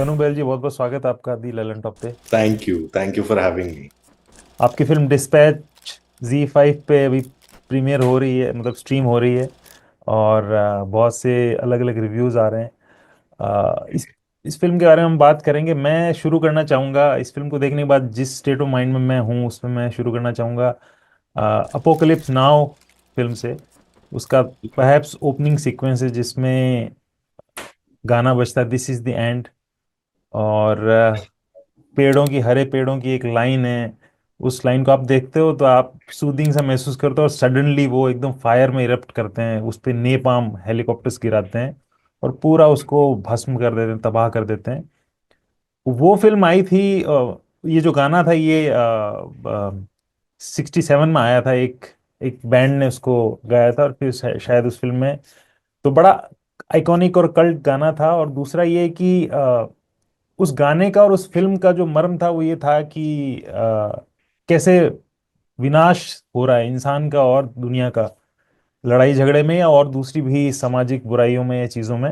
तनु बैल जी, बहुत बहुत स्वागत है आपका दी ललन टॉप पे। Thank you for having me. आपकी फिल्म डिस्पैच Z5 पे अभी प्रीमियर हो रही है, मतलब स्ट्रीम हो रही है। और बहुत से अलग अलग रिव्यूज आ रहे हैं। इस फिल्म के बारे में हम बात करेंगे। मैं शुरू करना चाहूँगा इस फिल्म को देखने के बाद जिस स्टेट ऑफ माइंड में मैं हूँ उसमें मैं शुरू करना चाहूँगा अपोकलिप्स नाउ फिल्म से। उसका परहैप्स ओपनिंग सीक्वेंस है जिसमें गाना बजता है, दिस इज द एंड। और पेड़ों की, हरे पेड़ों की एक लाइन है। उस लाइन को आप देखते हो तो आप सूदिंग सा महसूस करते हो, और सडनली वो एकदम फायर में इरप्ट करते हैं, उस पे नेपाम हेलीकॉप्टर्स गिराते हैं और पूरा उसको भस्म कर देते हैं, तबाह कर देते हैं। वो फिल्म आई थी, ये जो गाना था ये 67 में आया था। एक एक बैंड ने उसको गाया था, और फिर शायद उस फिल्म में तो बड़ा आइकॉनिक और कल्ट गाना था। और दूसरा ये कि उस गाने का और उस फिल्म का जो मर्म था वो ये था कि कैसे विनाश हो रहा है इंसान का और दुनिया का, लड़ाई झगड़े में या और दूसरी भी सामाजिक बुराइयों में या चीजों में।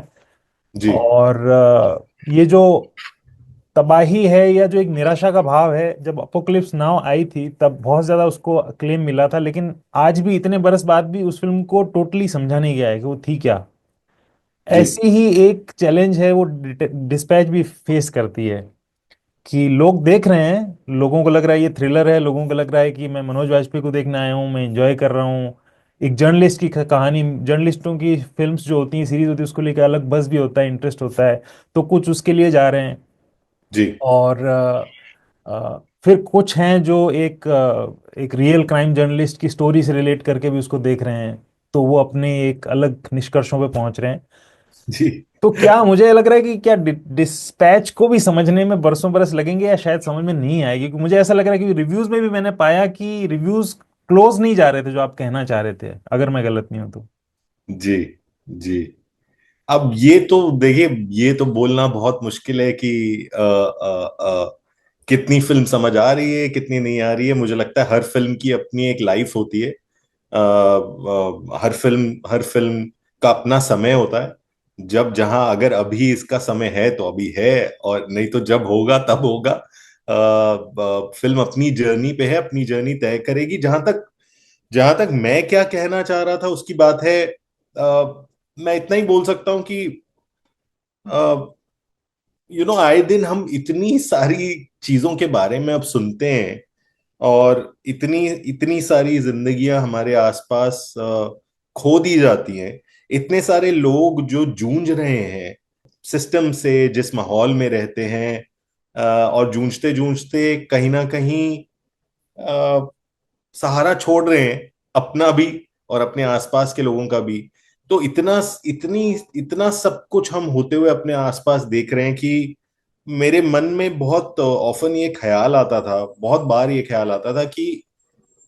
जी और ये जो तबाही है या जो एक निराशा का भाव है, जब अपोकलिप्स नाउ आई थी तब बहुत ज्यादा उसको अक्लेम मिला था, लेकिन आज भी इतने बरस बाद भी उस फिल्म को टोटली समझा नहीं गया है कि वो थी क्या। जी ऐसी ही एक चैलेंज है वो डिस्पैच भी फेस करती है, कि लोग देख रहे हैं, लोगों को लग रहा है ये थ्रिलर है, लोगों को लग रहा है कि मैं मनोज वाजपेयी को देखने आया हूँ, मैं एंजॉय कर रहा हूँ। एक जर्नलिस्ट की कहानी, जर्नलिस्टों की फिल्म्स जो होती हैं, सीरीज होती है, उसको लेकर अलग बस भी होता है, इंटरेस्ट होता है। तो कुछ उसके लिए जा रहे हैं। जी और फिर कुछ हैं जो एक रियल क्राइम जर्नलिस्ट की स्टोरी से रिलेट करके भी उसको देख रहे हैं। तो वो अपने एक अलग निष्कर्षों पे पहुंच रहे हैं। जी तो क्या मुझे लग रहा है कि क्या डिस्पैच को भी समझने में बरसों बरस लगेंगे, या शायद समझ में नहीं आएगी, क्योंकि मुझे ऐसा लग रहा है कि रिव्यूज में भी मैंने पाया कि रिव्यूज क्लोज नहीं जा रहे थे जो आप कहना चाह रहे थे, अगर मैं गलत नहीं हूं तो। जी जी। अब ये तो देखिए, ये तो बोलना बहुत मुश्किल है कि कितनी फिल्म समझ आ रही है कितनी नहीं आ रही है। मुझे लगता है हर फिल्म की अपनी एक लाइफ होती है। हर फिल्म का अपना समय होता है। जब जहां अगर अभी इसका समय है तो अभी है, और नहीं तो जब होगा तब होगा। फिल्म अपनी जर्नी पे है, अपनी जर्नी तय करेगी। जहां तक मैं क्या कहना चाह रहा था उसकी बात है। मैं इतना ही बोल सकता हूं कि आए दिन हम इतनी सारी चीजों के बारे में अब सुनते हैं, और इतनी इतनी सारी जिंदगियां हमारे आसपास खो दी जाती हैं। इतने सारे लोग जो जूझ रहे हैं सिस्टम से, जिस माहौल में रहते हैं, और जूझते जूझते कहीं ना कहीं सहारा छोड़ रहे हैं, अपना भी और अपने आसपास के लोगों का भी। तो इतना सब कुछ हम होते हुए अपने आसपास देख रहे हैं कि मेरे मन में बहुत ऑफन ये ख्याल आता था, बहुत बार ये ख्याल आता था कि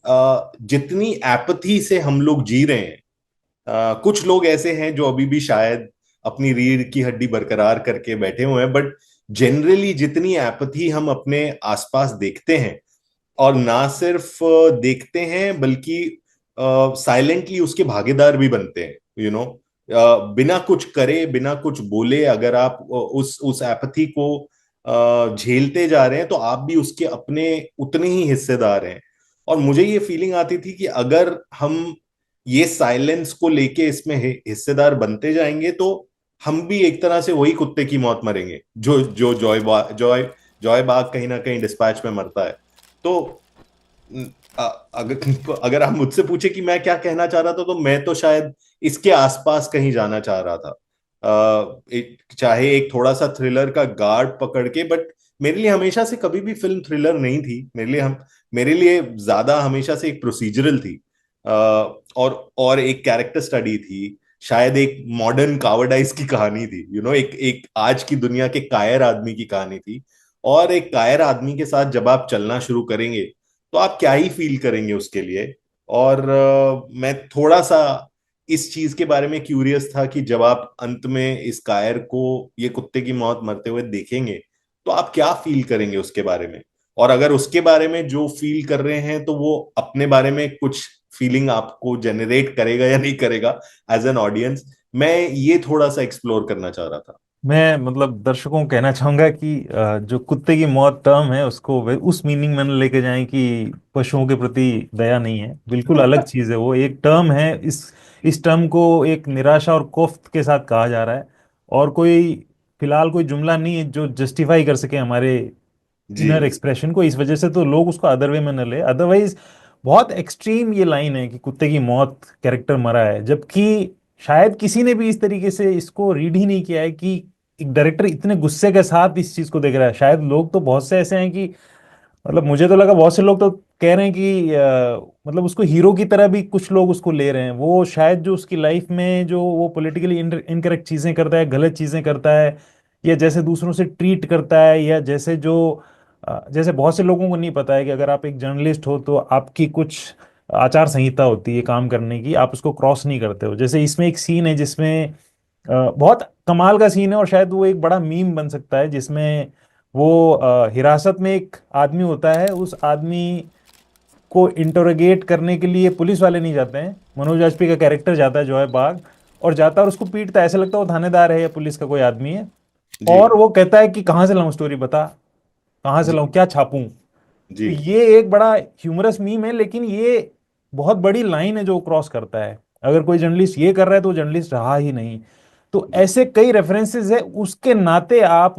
जितनी एपथी से हम लोग जी रहे हैं। कुछ लोग ऐसे हैं जो अभी भी शायद अपनी रीढ़ की हड्डी बरकरार करके बैठे हुए हैं, बट जनरली जितनी एपथी हम अपने आसपास देखते हैं, और ना सिर्फ देखते हैं बल्कि साइलेंटली उसके भागीदार भी बनते हैं। बिना कुछ करे, बिना कुछ बोले, अगर आप उस एपथी को झेलते जा रहे हैं तो आप भी उसके अपने उतने ही हिस्सेदार हैं। और मुझे ये फीलिंग आती थी कि अगर हम ये साइलेंस को लेके इसमें हिस्सेदार बनते जाएंगे तो हम भी एक तरह से वही कुत्ते की मौत मरेंगे जो जो जॉय बाग कहीं ना कहीं डिस्पैच में मरता है। तो अगर आप मुझसे पूछे कि मैं क्या कहना चाह रहा था, तो मैं तो शायद इसके आसपास कहीं जाना चाह रहा था। चाहे एक थोड़ा सा थ्रिलर का गार्ड पकड़ के, बट मेरे लिए हमेशा से कभी भी फिल्म थ्रिलर नहीं थी। मेरे लिए ज्यादा हमेशा से एक प्रोसीजरल थी। और एक कैरेक्टर स्टडी थी, शायद एक मॉडर्न कावर्डाइज की कहानी थी। एक एक आज की दुनिया के कायर आदमी की कहानी थी। और एक कायर आदमी के साथ जब आप चलना शुरू करेंगे तो आप क्या ही फील करेंगे उसके लिए। और मैं थोड़ा सा इस चीज के बारे में क्यूरियस था कि जब आप अंत में इस कायर को ये कुत्ते की मौत मरते हुए देखेंगे तो आप क्या फील करेंगे उसके बारे में। और अगर उसके बारे में जो फील कर रहे हैं तो वो अपने बारे में कुछ फीलिंग आपको जनरेट करेगा या नहीं करेगा एज एन ऑडियंस। मैं ये थोड़ा सा एक्सप्लोर करना चाह रहा था। मैं मतलब दर्शकों को कहना चाहूंगा कि जो कुत्ते की मौत टर्म है उसको उस मीनिंग में न लेके जाएं कि पशुओं के प्रति दया नहीं है। बिल्कुल अलग चीज है, वो एक टर्म है। इस टर्म को एक निराशा और कोफ्त के साथ कहा जा रहा है, और कोई फिलहाल कोई जुमला नहीं है जो जस्टिफाई कर सके हमारे जी इनर एक्सप्रेशन को। इस वजह से तो लोग उसको अदर वे में न ले। अदरवाइज बहुत एक्सट्रीम ये लाइन है कि कुत्ते की मौत, कैरेक्टर मरा है, जबकि शायद किसी ने भी इस तरीके से इसको रीड ही नहीं किया है कि एक डायरेक्टर इतने गुस्से के साथ इस चीज को देख रहा है। शायद लोग तो बहुत से ऐसे हैं कि मतलब मुझे तो लगा बहुत से लोग तो कह रहे हैं कि मतलब उसको हीरो की तरह भी कुछ लोग उसको ले रहे हैं। वो शायद जो उसकी लाइफ में जो वो पॉलिटिकली इनकरेक्ट चीजें करता है, गलत चीजें करता है, या जैसे दूसरों से ट्रीट करता है, या जैसे जो जैसे बहुत से लोगों को नहीं पता है कि अगर आप एक जर्नलिस्ट हो तो आपकी कुछ आचार संहिता होती है काम करने की, आप उसको क्रॉस नहीं करते हो। जैसे इसमें एक सीन है जिसमें बहुत कमाल का सीन है, और शायद वो एक बड़ा मीम बन सकता है, जिसमें वो हिरासत में एक आदमी होता है। उस आदमी को इंटरोगेट करने के लिए पुलिस वाले नहीं जाते हैं, मनोज वाजपेयी का कैरेक्टर जाता है, जो है बाघ, और जाता है और उसको पीटता है। ऐसा लगता है वो थानेदार है या पुलिस का कोई आदमी है, जी और वो कहता है कि कहाँ से लाऊं स्टोरी, बता कहाँ से जी लाऊं, क्या छापूं। जी तो ये एक बड़ा ह्यूमरस मीम है, लेकिन ये बहुत बड़ी लाइन है जो क्रॉस करता है। अगर कोई जर्नलिस्ट ये कर रहा है तो जर्नलिस्ट रहा ही नहीं। तो जी ऐसे कई रेफरेंसेस है, उसके नाते आप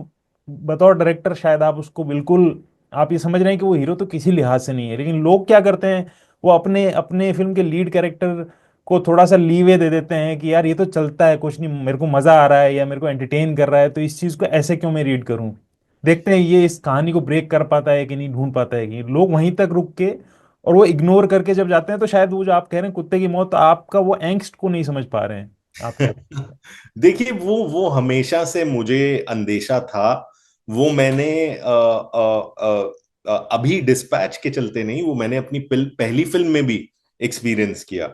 बतौर डायरेक्टर शायद आप उसको बिल्कुल, आप ये समझ रहे हैं कि वो हीरो तो किसी लिहाज से नहीं है। लेकिन लोग क्या करते हैं, वो अपने अपने फिल्म के लीड कैरेक्टर को थोड़ा सा लीवे दे देते हैं कि यार ये तो चलता है, कुछ नहीं, मेरे को मजा आ रहा है या मेरे को एंटरटेन कर रहा है, तो इस चीज को ऐसे क्यों मैं रीड करूं। देखते हैं ये इस कहानी को ब्रेक कर पाता है कि नहीं, ढूंढ पाता है कि नहीं। लोग वहीं तक रुक के और वो इग्नोर करके जब जाते हैं, तो शायद वो जो आप कह रहे हैं कुत्ते की मौत, तो आपका वो एंग्स्ट को नहीं समझ पा रहे हैं आप शायद। देखिए, वो हमेशा से मुझे अंदेशा था। वो मैंने अभी डिस्पैच के चलते नहीं, वो मैंने अपनी पहली फिल्म में भी एक्सपीरियंस किया।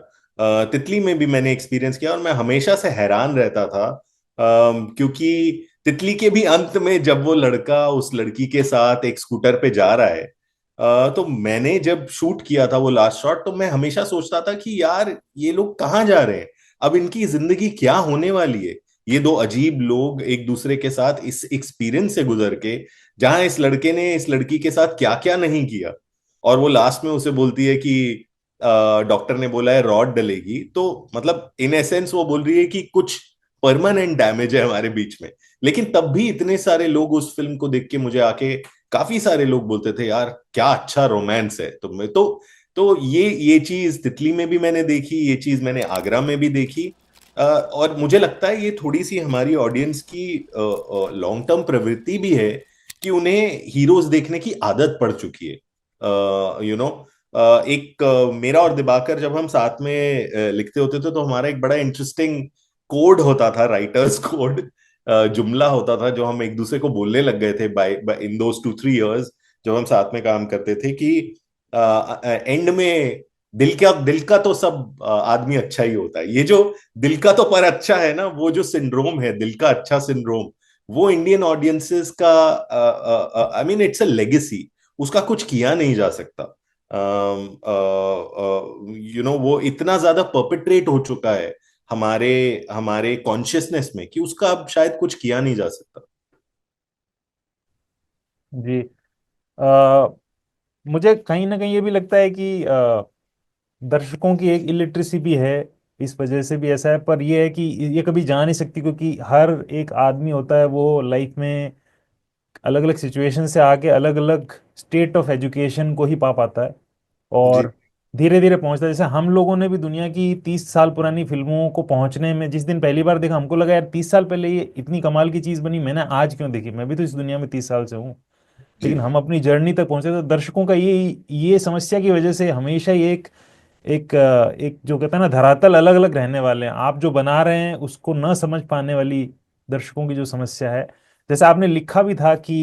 तितली में भी मैंने एक्सपीरियंस किया, और मैं हमेशा से हैरान रहता था। क्योंकि तितली के भी अंत में जब वो लड़का उस लड़की के साथ एक स्कूटर पे जा रहा है, तो मैंने जब शूट किया था वो लास्ट शॉट, तो मैं हमेशा सोचता था कि यार ये लोग कहाँ जा रहे हैं, अब इनकी जिंदगी क्या होने वाली है। ये दो अजीब लोग एक दूसरे के साथ इस एक्सपीरियंस से गुजर के, जहां इस लड़के ने इस लड़की के साथ क्या क्या नहीं किया, और वो लास्ट में उसे बोलती है कि डॉक्टर ने बोला है रॉड डलेगी, तो मतलब इन एसेंस वो बोल रही है कि कुछ परमानेंट डैमेज है हमारे बीच में। लेकिन तब भी इतने सारे लोग उस फिल्म को देख के मुझे आके, काफी सारे लोग बोलते थे यार क्या अच्छा रोमांस है। तो मैं तो ये चीज तितली में भी मैंने देखी, ये चीज मैंने आगरा में भी देखी। और मुझे लगता है ये थोड़ी सी हमारी ऑडियंस की लॉन्ग टर्म प्रवृत्ति भी है, कि उन्हें हीरोज देखने की आदत पड़ चुकी है। एक मेरा और दिबाकर जब हम साथ में लिखते होते थे, तो हमारा एक बड़ा इंटरेस्टिंग कोड होता था, राइटर्स कोड, जुमला होता था, जो हम एक दूसरे को बोलने लग गए थे बाय इन दोस 2-3 इयर्स जब हम साथ में काम करते थे, कि एंड में दिल का तो सब आदमी अच्छा ही होता है। ये जो दिल का तो पर अच्छा है ना, वो जो सिंड्रोम है, दिल का अच्छा सिंड्रोम, वो इंडियन ऑडियंसेस का, I mean it's a legacy, उसका कुछ किया नहीं जा सकता। वो इतना ज्यादा परपेट्रेट हो चुका है हमारे हमारे कॉन्शियसनेस में, कि उसका अब शायद कुछ किया नहीं जा सकता। जी। आ, मुझे कहीं ना कहीं ये भी लगता है कि दर्शकों की एक इलिटरेसी भी है, इस वजह से भी ऐसा है। पर ये है कि ये कभी जा नहीं सकती, क्योंकि हर एक आदमी होता है वो लाइफ में अलग अलग सिचुएशन से आके अलग अलग स्टेट ऑफ एजुकेशन को ही पा पाता है, जी और धीरे धीरे पहुंचता है। जैसे हम लोगों ने भी दुनिया की 30 साल पुरानी फिल्मों को पहुंचने में, जिस दिन पहली बार देखा हमको लगा यार 30 साल पहले ये इतनी कमाल की चीज बनी, मैंने आज क्यों देखी, मैं भी तो इस दुनिया में 30 साल से हूँ। जी लेकिन हम अपनी जर्नी तक पहुंचे, तो दर्शकों का ये समस्या की वजह से हमेशा ये एक जो कहते हैं ना, धरातल अलग अलग रहने वाले हैं। आप जो बना रहे हैं उसको न समझ पाने वाली दर्शकों की जो समस्या है। जैसे आपने लिखा भी था कि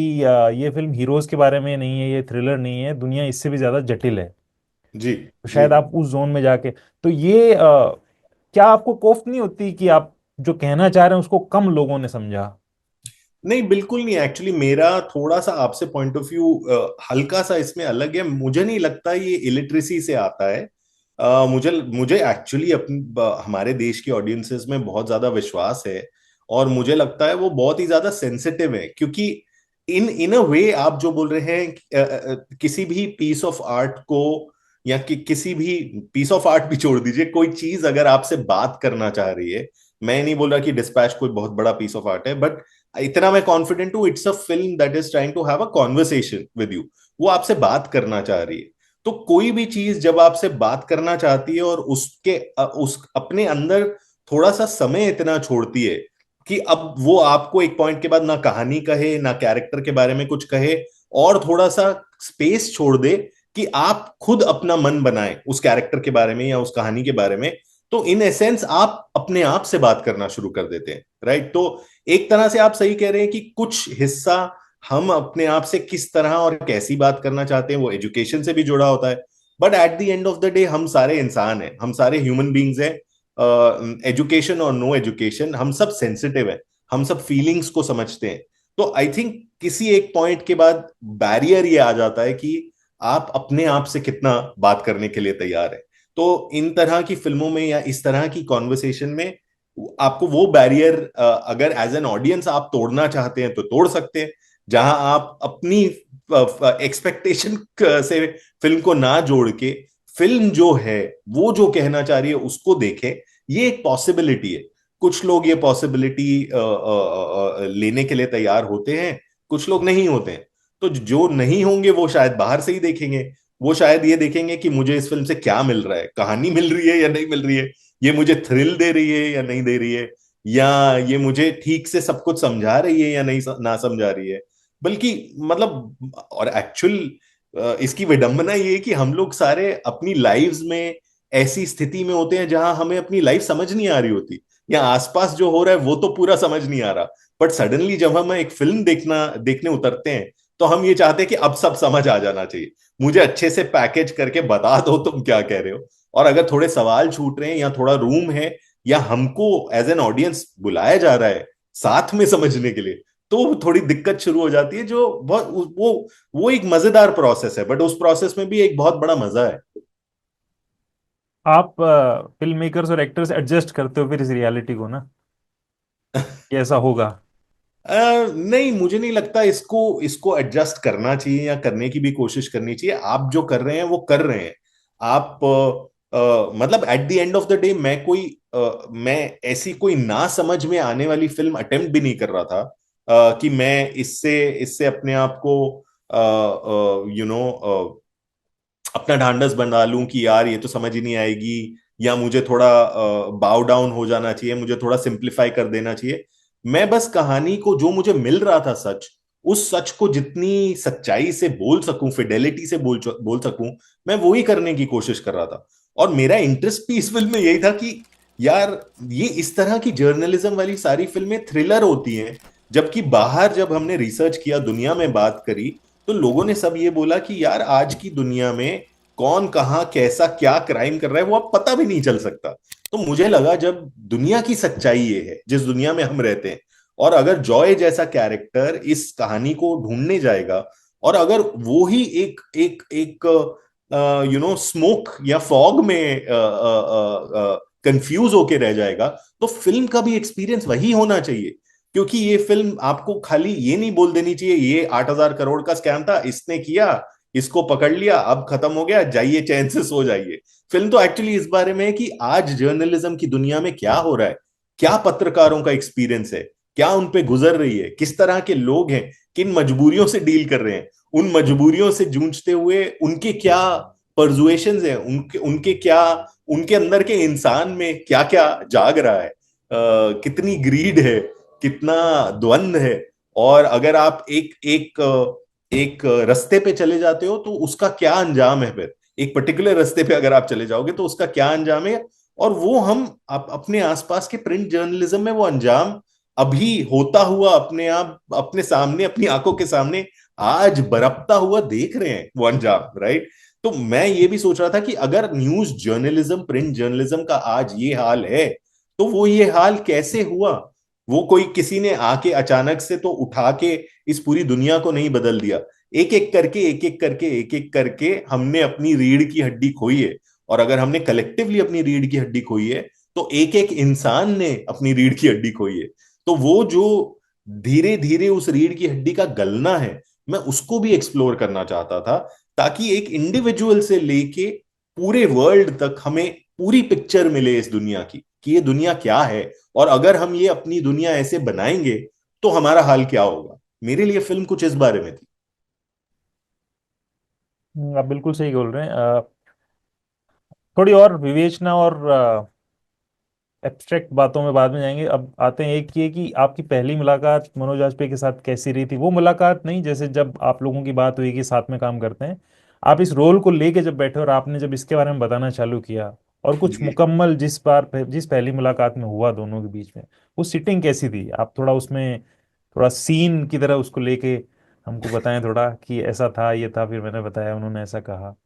ये फिल्म हीरोज के बारे में नहीं है, ये थ्रिलर नहीं है, दुनिया इससे भी ज्यादा जटिल है। जी तो जी शायद आप उस जोन में जाके, तो ये क्या आपको कोफ्त नहीं होती कि आप जो कहना चाह रहे हैं उसको कम लोगों ने समझा। नहीं, बिल्कुल नहीं। एक्चुअली मेरा थोड़ा सा आपसे पॉइंट ऑफ व्यू हल्का सा इसमें अलग है। मुझे नहीं लगता ये इलिटरेसी से आता है। मुझे मुझे एक्चुअली हमारे देश की ऑडियंसेस में बहुत ज्यादा विश्वास है, और मुझे लगता है वो बहुत ही ज्यादा सेंसिटिव है, क्योंकि इन इन अ वे आप जो बोल रहे हैं किसी भी पीस ऑफ आर्ट को, या किसी भी पीस ऑफ आर्ट भी छोड़ दीजिए, कोई चीज अगर आपसे बात करना चाह रही है, मैं नहीं बोल रहा कि डिस्पैच कोई बहुत बड़ा पीस ऑफ आर्ट है, बट इतना मैं कॉन्फिडेंट हूं, it's a film that is trying to have a conversation with you. वो आपसे बात करना चाह रही है। तो कोई भी चीज जब आपसे बात करना चाहती है और उस अपने अंदर थोड़ा सा समय इतना छोड़ती है कि अब वो आपको एक पॉइंट के बाद ना कहानी कहे ना कैरेक्टर के बारे में कुछ कहे, और थोड़ा सा स्पेस छोड़ दे कि आप खुद अपना मन बनाएं उस कैरेक्टर के बारे में या उस कहानी के बारे में, तो इन एसेंस आप अपने आप से बात करना शुरू कर देते हैं, राइट? तो एक तरह से आप सही कह रहे हैं कि कुछ हिस्सा हम अपने आप से किस तरह और कैसी बात करना चाहते हैं वो एजुकेशन से भी जुड़ा होता है। But at the end of the day हम सारे इंसान हैं, हम सारे ह्यूमन बींग्स हैं। एजुकेशन और नो एजुकेशन, हम सब सेंसिटिव हैं, हम सब फीलिंग्स को समझते हैं। तो आई थिंक किसी एक पॉइंट के बाद बैरियर ये आ जाता है कि आप अपने आप से कितना बात करने के लिए तैयार है। तो इन तरह की फिल्मों में या इस तरह की कॉन्वर्सेशन में आपको वो बैरियर अगर एज एन ऑडियंस आप तोड़ना चाहते हैं तो तोड़ सकते हैं, जहां आप अपनी एक्सपेक्टेशन से फिल्म को ना जोड़ के फिल्म जो है वो जो कहना चाह रही है उसको देखें। ये एक पॉसिबिलिटी है। कुछ लोग ये पॉसिबिलिटी लेने के लिए तैयार होते हैं, कुछ लोग नहीं होते हैं। तो जो नहीं होंगे वो शायद बाहर से ही देखेंगे। वो शायद ये देखेंगे कि मुझे इस फिल्म से क्या मिल रहा है, कहानी मिल रही है या नहीं मिल रही है, ये मुझे थ्रिल दे रही है या नहीं दे रही है, या ये मुझे ठीक से सब कुछ समझा रही है या नहीं ना समझा रही है। बल्कि मतलब, और एक्चुअल इसकी विडंबना ये है कि हम लोग सारे अपनी लाइव्स में ऐसी स्थिति में होते हैं जहां हमें अपनी लाइफ समझ नहीं आ रही होती, या आसपास जो हो रहा है वो तो पूरा समझ नहीं आ रहा, बट सडनली जब हम एक फिल्म देखने उतरते हैं तो हम ये चाहते हैं कि अब सब समझ आ जाना चाहिए, मुझे अच्छे से पैकेज करके बता दो तुम क्या कह रहे हो। और अगर थोड़े सवाल छूट रहे हैं या थोड़ा रूम है, या हमको एज एन ऑडियंस बुलाया जा रहा है साथ में समझने के लिए, तो थोड़ी दिक्कत शुरू हो जाती है। जो बहुत वो एक मजेदार प्रोसेस है, बट उस प्रोसेस में भी एक बहुत बड़ा मजा है। आप फिल्म मेकर्स और एक्टर्स एडजस्ट करते हो फिर इस रियलिटी को ना, कि ऐसा होगा? नहीं, मुझे नहीं लगता इसको इसको एडजस्ट करना चाहिए या करने की भी कोशिश करनी चाहिए। आप जो कर रहे हैं वो कर रहे हैं। आप मतलब at the end of the day मैं ऐसी कोई ना समझ में आने वाली फिल्म अटेम्प्ट भी नहीं कर रहा था कि मैं इससे इससे अपने आप को अपना ढांढस बना लूं कि यार ये तो समझ ही नहीं आएगी, या मुझे थोड़ा बाव डाउन हो जाना चाहिए, मुझे थोड़ा सिंप्लीफाई कर देना चाहिए। मैं बस कहानी को जो मुझे मिल रहा था सच, उस सच को जितनी सच्चाई से बोल सकूं, फिडेलिटी से बोल सकूं, मैं वो ही करने की कोशिश कर रहा था। और मेरा इंटरेस्ट भी इस फिल्म में यही था कि यार ये इस तरह की जर्नलिज्म वाली सारी फिल्में थ्रिलर होती हैं, जबकि बाहर जब हमने रिसर्च किया, दुनिया में बात करी, तो लोगों ने सब ये बोला कि यार आज की दुनिया में कौन कहाँ कैसा क्या क्राइम कर रहा है वो अब पता भी नहीं चल सकता। तो मुझे लगा जब दुनिया की सच्चाई ये है जिस दुनिया में हम रहते हैं, और अगर जॉय जैसा कैरेक्टर इस कहानी को ढूंढने जाएगा, और अगर वो ही एक एक एक स्मोक या फॉग में कंफ्यूज होके रह जाएगा, तो फिल्म का भी एक्सपीरियंस वही होना चाहिए। क्योंकि ये फिल्म आपको खाली ये नहीं बोल देनी चाहिए ये 8,000 करोड़ का स्कैम था, इसने किया, इसको पकड़ लिया, अब खत्म हो गया, जाइए चैन से सो जाइए। फिल्म तो एक्चुअली इस बारे में है कि आज जर्नलिज्म की दुनिया में क्या हो रहा है, क्या पत्रकारों का एक्सपीरियंस है, क्या उन पे गुजर रही है, किस तरह के लोग हैं, किन मजबूरियों से डील कर रहे हैं, उन मजबूरियों से जूझते हुए उनके क्या परजुएशंस हैं, उनके उनके क्या, उनके अंदर के इंसान में क्या क्या जाग रहा है, कितनी ग्रीड है, कितना द्वंद्व है। और अगर आप एक रास्ते पे चले जाते हो तो उसका क्या अंजाम है, फिर एक पर्टिकुलर रास्ते पे अगर आप चले जाओगे तो उसका क्या अंजाम है। और वो हम अपने आसपास के प्रिंट जर्नलिज्म में वो अंजाम अभी होता हुआ अपने आप अपने सामने अपनी आंखों के सामने आज बरपता हुआ देख रहे हैं वो अंजाम, राइट? तो मैं ये भी सोच रहा था कि अगर न्यूज जर्नलिज्म, प्रिंट जर्नलिज्म का आज ये हाल है, तो वो ये हाल कैसे हुआ? वो कोई किसी ने आके अचानक से तो उठा के इस पूरी दुनिया को नहीं बदल दिया। एक एक करके एक एक करके एक एक करके हमने अपनी रीढ़ की हड्डी खोई है। और अगर हमने कलेक्टिवली अपनी रीढ़ की हड्डी खोई है, तो एक एक इंसान ने अपनी रीढ़ की हड्डी खोई है। तो वो जो धीरे धीरे उस रीढ़ की हड्डी का गलना है, मैं उसको भी एक्सप्लोर करना चाहता था, ताकि एक इंडिविजुअल से लेके पूरे वर्ल्ड तक हमें पूरी पिक्चर मिले इस दुनिया की, कि ये दुनिया क्या है, और अगर हम ये अपनी दुनिया ऐसे बनाएंगे तो हमारा हाल क्या होगा। मेरे लिए फिल्म कुछ इस बारे में थी। आप बिल्कुल सही बोल रहे हैं। थोड़ी और विवेचना और एब्स्ट्रैक्ट बातों में बाद में जाएंगे। अब आते हैं एक ये कि आपकी पहली मुलाकात मनोज वाजपेयी के साथ कैसी रही थी। वो मुलाकात नहीं, जैसे जब आप लोगों की बात हुई कि साथ में काम करते हैं, आप इस रोल को लेके जब बैठे और आपने जब इसके बारे में बताना चालू किया, और कुछ जी मुकम्मल जिस पहली मुलाकात में हुआ दोनों के बीच में, वो सिटिंग कैसी थी? आप थोड़ा उसमें थोड़ा सीन की तरह उसको लेके हमको बताएं थोड़ा, कि ऐसा था, ये था, फिर मैंने बताया, उन्होंने ऐसा कहा।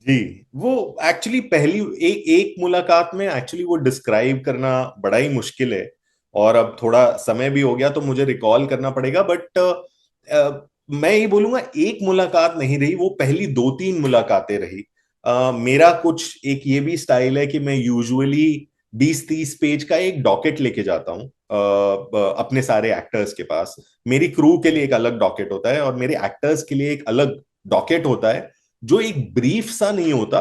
जी। वो एक्चुअली पहली एक एक मुलाकात में एक्चुअली वो डिस्क्राइब करना बड़ा ही मुश्किल है, और अब थोड़ा समय भी हो गया तो मुझे रिकॉल करना पड़ेगा, बट मैं ये बोलूंगा एक मुलाकात नहीं रही, वो पहली दो तीन मुलाकातें रही। मेरा कुछ एक ये भी स्टाइल है कि मैं यूजुअली 20-30 पेज का एक डॉकेट लेके जाता हूँ अपने सारे एक्टर्स के पास। मेरी क्रू के लिए एक अलग डॉकेट होता है और मेरे एक्टर्स के लिए एक अलग डॉकेट होता है, जो एक ब्रीफ सा नहीं होता,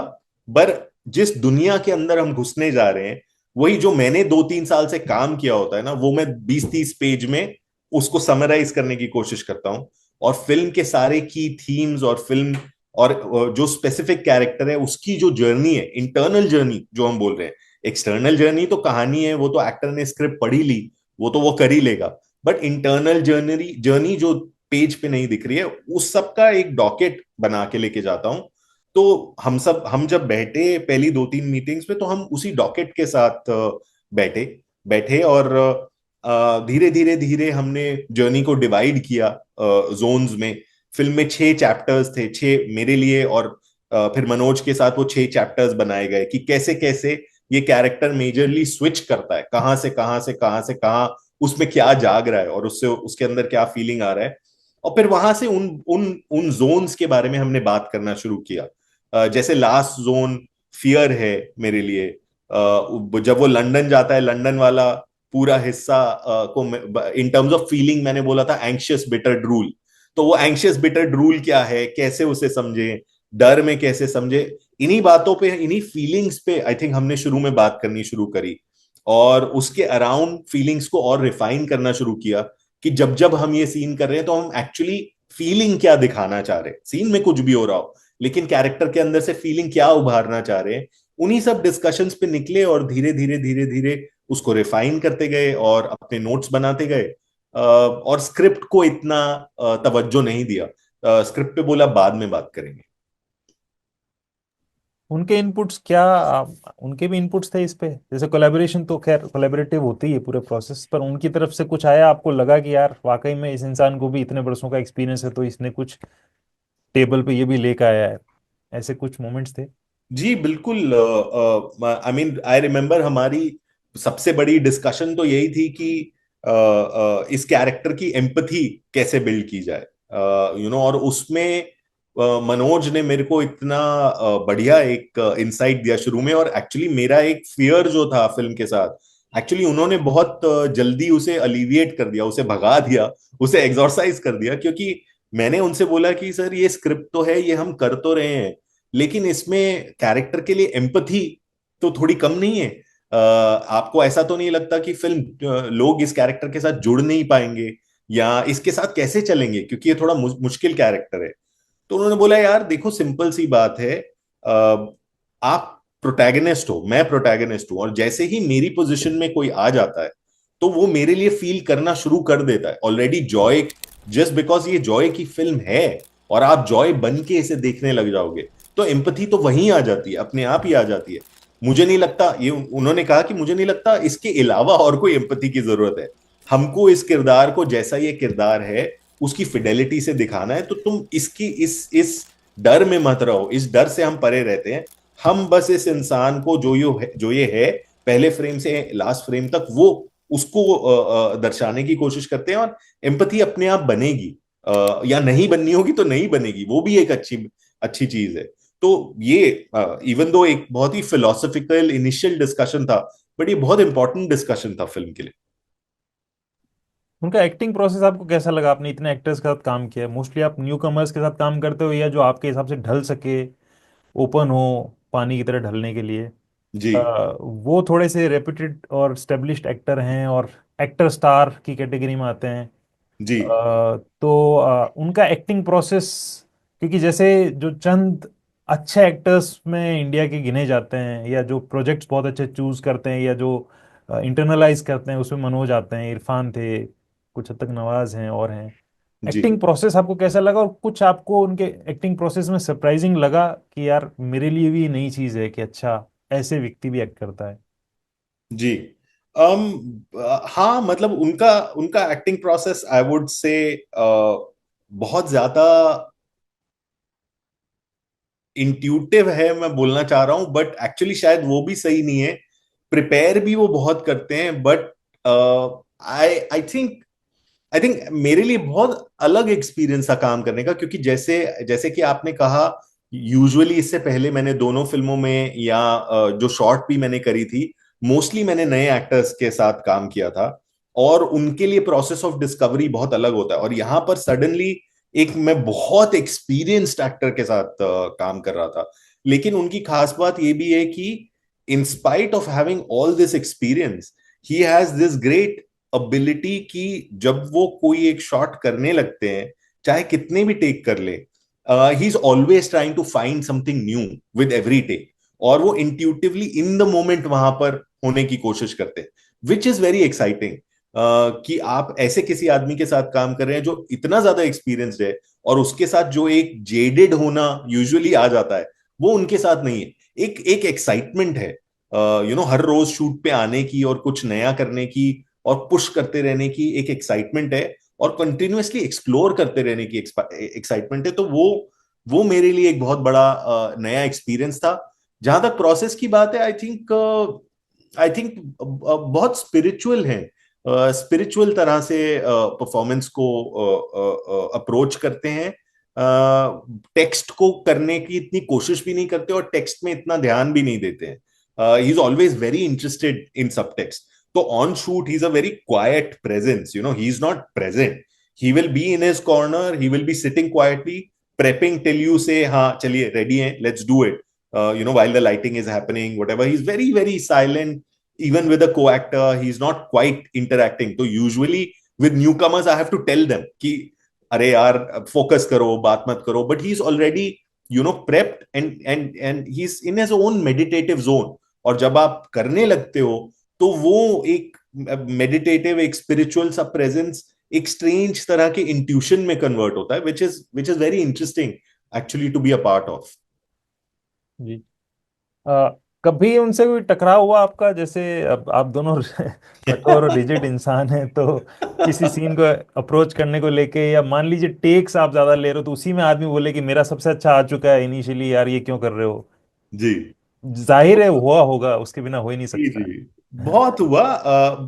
पर जिस दुनिया के अंदर हम घुसने जा रहे हैं, वही जो मैंने 2-3 साल से काम किया होता है ना, वो मैं 20-30 पेज में उसको समराइज करने की कोशिश करता हूँ। और फिल्म के सारे की थीम्स और फिल्म और जो स्पेसिफिक कैरेक्टर है उसकी जो जर्नी है, इंटरनल जर्नी जो हम बोल रहे हैं, एक्सटर्नल जर्नी तो कहानी है, वो तो एक्टर ने स्क्रिप्ट पढ़ी ली, वो तो वो कर ही लेगा। बट इंटरनल जर्नी जर्नी जो पेज पे नहीं दिख रही है, उस सब का एक डॉकेट बना के लेके जाता हूँ। तो हम जब बैठे पहली दो तीन मीटिंग्स में, तो हम उसी डॉकेट के साथ बैठे बैठे और धीरे धीरे धीरे हमने जर्नी को डिवाइड किया जोन्स में। फिल्म में 6 चैप्टर्स थे, 6 मेरे लिए, और फिर मनोज के साथ वो 6 चैप्टर्स बनाए गए कि कैसे कैसे ये कैरेक्टर मेजरली स्विच करता है, कहाँ से कहाँ से कहाँ से कहाँ, उसमें क्या जाग रहा है और उससे उसके अंदर क्या फीलिंग आ रहा है। और फिर वहां से उन उन उन जोन्स के बारे में हमने बात करना शुरू किया। जैसे लास्ट जोन फियर है मेरे लिए। जब वो लंदन जाता है, लंदन वाला पूरा हिस्सा को इन टर्म्स ऑफ फीलिंग मैंने बोला था एंग्शियस बिटर ड्रूल। तो वो एंग्शियस बिटर ड्रूल क्या है, कैसे उसे समझे, डर में कैसे समझे, इन्हीं बातों पे, इन्हीं फीलिंग्स पे आई थिंक हमने शुरू में बात करनी शुरू करी। और उसके अराउंड फीलिंग्स को और रिफाइन करना शुरू किया, कि जब जब हम ये सीन कर रहे हैं तो हम एक्चुअली फीलिंग क्या दिखाना चाह रहे हैं, सीन में कुछ भी हो रहा हो, लेकिन कैरेक्टर के अंदर से फीलिंग क्या उभारना चाह रहे हैं। उन्हीं सब डिस्कशंस पे निकले और धीरे धीरे धीरे धीरे उसको रिफाइन करते गए और अपने नोट्स बनाते गए। और स्क्रिप्ट को इतना तवज्जो नहीं दिया, स्क्रिप्ट पे बोला बाद में बात करेंगे। उनके इनपुट्स क्या उनके भी इनपुट्स थे इस पे? जैसे कोलैबोरेशन तो खैर कोलैबोरेटिव होती है पूरे प्रोसेस पर, उनकी तरफ से कुछ आया आपको लगा कि यार वाकई में इस इंसान को भी इतने बरसों का एक्सपीरियंस है, तो इसने कुछ टेबल पे ये भी लेकर आया है? ऐसे कुछ मोमेंट्स थे? जी बिल्कुल। आई मीन आई रिमेम्बर हमारी सबसे बड़ी डिस्कशन तो यही थी कि इस कैरेक्टर की एम्पथी कैसे बिल्ड की जाए, और उसमें मनोज ने मेरे को इतना बढ़िया एक इंसाइट दिया शुरू में। और एक्चुअली मेरा एक फियर जो था फिल्म के साथ, एक्चुअली उन्होंने बहुत जल्दी उसे अलिविएट कर दिया, उसे भगा दिया, उसे एक्सोरसाइज कर दिया। क्योंकि मैंने उनसे बोला कि सर ये स्क्रिप्ट तो है, ये हम कर तो रहे हैं, लेकिन इसमें कैरेक्टर के लिए एम्पथी तो थोड़ी कम नहीं है? आपको ऐसा तो नहीं लगता कि फिल्म लोग इस कैरेक्टर के साथ जुड़ नहीं पाएंगे, या इसके साथ कैसे चलेंगे, क्योंकि ये थोड़ा मुश्किल कैरेक्टर है। तो उन्होंने बोला यार देखो सिंपल सी बात है, आप प्रोटैगनिस्ट हो, मैं प्रोटैगनिस्ट हूं, और जैसे ही मेरी पोजीशन में कोई आ जाता है तो वो मेरे लिए फील करना शुरू कर देता है ऑलरेडी जॉय। जस्ट बिकॉज ये जॉय की फिल्म है और आप जॉय बन के इसे देखने लग जाओगे, तो एम्पथी तो वहीं आ जाती है, अपने आप ही आ जाती है। मुझे नहीं लगता, ये उन्होंने कहा कि मुझे नहीं लगता इसके अलावा और कोई एम्पथी की जरूरत है। हमको इस किरदार को जैसा ये किरदार है उसकी फिडेलिटी से दिखाना है, तो तुम इसकी इस डर में मत रहो, इस डर से हम परे रहते हैं। हम बस इस इंसान को जो ये है पहले फ्रेम से लास्ट फ्रेम तक, वो उसको दर्शाने की कोशिश करते हैं, और एम्पथी अपने आप बनेगी। या नहीं बननी होगी तो नहीं बनेगी, वो भी एक अच्छी अच्छी चीज है। तो ये इवन दो एक बहुत ही फिलोसफिकल इनिशियल डिस्कशन था, बट ये बहुत इंपॉर्टेंट डिस्कशन था फिल्म के लिए। उनका एक्टिंग प्रोसेस आपको कैसा लगा? आपने इतने एक्टर्स के साथ काम किया, मोस्टली आप न्यू कमर्स के साथ काम करते हो या जो आपके हिसाब से ढल सके, ओपन हो पानी की तरह ढलने के लिए? जी वो थोड़े से रेप्यूटेड और स्टेब्लिश्ड एक्टर हैं और एक्टर स्टार की कैटेगरी में आते हैं। जी तो उनका एक्टिंग प्रोसेस, क्योंकि जैसे जो चंद अच्छे एक्टर्स में इंडिया के गिने जाते हैं, या जो प्रोजेक्ट्स बहुत अच्छे चूज करते हैं, या जो इंटरनलाइज करते हैं, उसमें मनोज आते हैं, इरफान थे, कुछ हद तक नवाज हैं और हैं। जी एक्टिंग प्रोसेस आपको कैसा लगा, और कुछ आपको उनके एक्टिंग प्रोसेस में सरप्राइजिंग लगा कि यार मेरे लिए भी नई चीज है कि अच्छा ऐसे व्यक्ति भी एक्ट करता है? जी हाँ, मतलब उनका उनका acting process I would say बहुत ज्यादा इंट्यूटिव है, मैं बोलना चाह रहा हूं, बट एक्चुअली शायद वो भी सही नहीं है। प्रिपेयर भी वो बहुत करते हैं, बट आई आई थिंक मेरे लिए बहुत अलग एक्सपीरियंस था काम करने का, क्योंकि जैसे जैसे कि आपने कहा, यूजुअली इससे पहले मैंने दोनों फिल्मों में या जो शॉर्ट भी मैंने करी थी, मोस्टली मैंने नए एक्टर्स के साथ काम किया था, और उनके लिए प्रोसेस ऑफ डिस्कवरी बहुत अलग होता है। और यहाँ पर सडनली एक मैं बहुत एक्सपीरियंस्ड एक्टर के साथ काम कर रहा था। लेकिन उनकी खास बात ये भी है कि इन spite of having all this experience, he has this great ability कि जब वो कोई एक शॉट करने लगते हैं, चाहे कितने भी टेक कर ले, he is always trying to find something new with every take. और वो इंट्यूटिवली इन द मोमेंट वहां पर होने की कोशिश करते हैं, विच इज वेरी एक्साइटिंग। कि आप ऐसे किसी आदमी के साथ काम कर रहे हैं जो इतना ज्यादा एक्सपीरियंस्ड है, और उसके साथ जो एक जेडेड होना यूजुअली आ जाता है, वो उनके साथ नहीं है। एक एक एक्साइटमेंट है, हर रोज शूट पे आने की और कुछ नया करने की और पुश करते रहने की एक एक्साइटमेंट है, और कंटिन्यूअसली एक्सप्लोर करते रहने की एक्साइटमेंट है। तो वो मेरे लिए एक बहुत बड़ा नया एक्सपीरियंस था। जहां तक प्रोसेस की बात है, आई थिंक बहुत स्पिरिचुअल है, स्पिरिचुअल तरह से परफॉर्मेंस को अप्रोच करते हैं। टेक्स्ट को करने की इतनी कोशिश भी नहीं करते, और टेक्स्ट में इतना ध्यान भी नहीं देते हैं। ही is always very interested in सब टेक्स्ट। तो on shoot he is a very quite presence, he is not present. He will be in his corner, he will be sitting quietly, prepping till you say हाँ चलिए ready है, let's do it, while the lighting is happening, whatever. He's very very silent. Even with a co-actor, he's not quite interacting. So usually with newcomers I have to tell them कि अरे यार focus करो, बात मत करो, but he's already prepped, and he's in his own meditative zone. और जब आप करने लगते हो, तो वो एक मेडिटेटिव, एक स्पिरिचुअल सा प्रेजेंस एक स्ट्रेंज तरह के इंट्यूशन में कन्वर्ट होता है, which is very interesting actually to be a part of. जी। अ, कभी उनसे कोई टकराव हुआ आपका? जैसे अब आप दोनों कठोर और रिजिड इंसान हैं, तो किसी सीन को अप्रोच करने को लेके, या मान लीजिए टेक्स आप ज्यादा ले रहे हो तो उसी में आदमी बोले कि मेरा सबसे अच्छा आ चुका है इनिशियली, यार ये क्यों कर रहे हो? जी जाहिर है हुआ होगा, उसके बिना हो ही नहीं जी सकता जी, बहुत हुआ।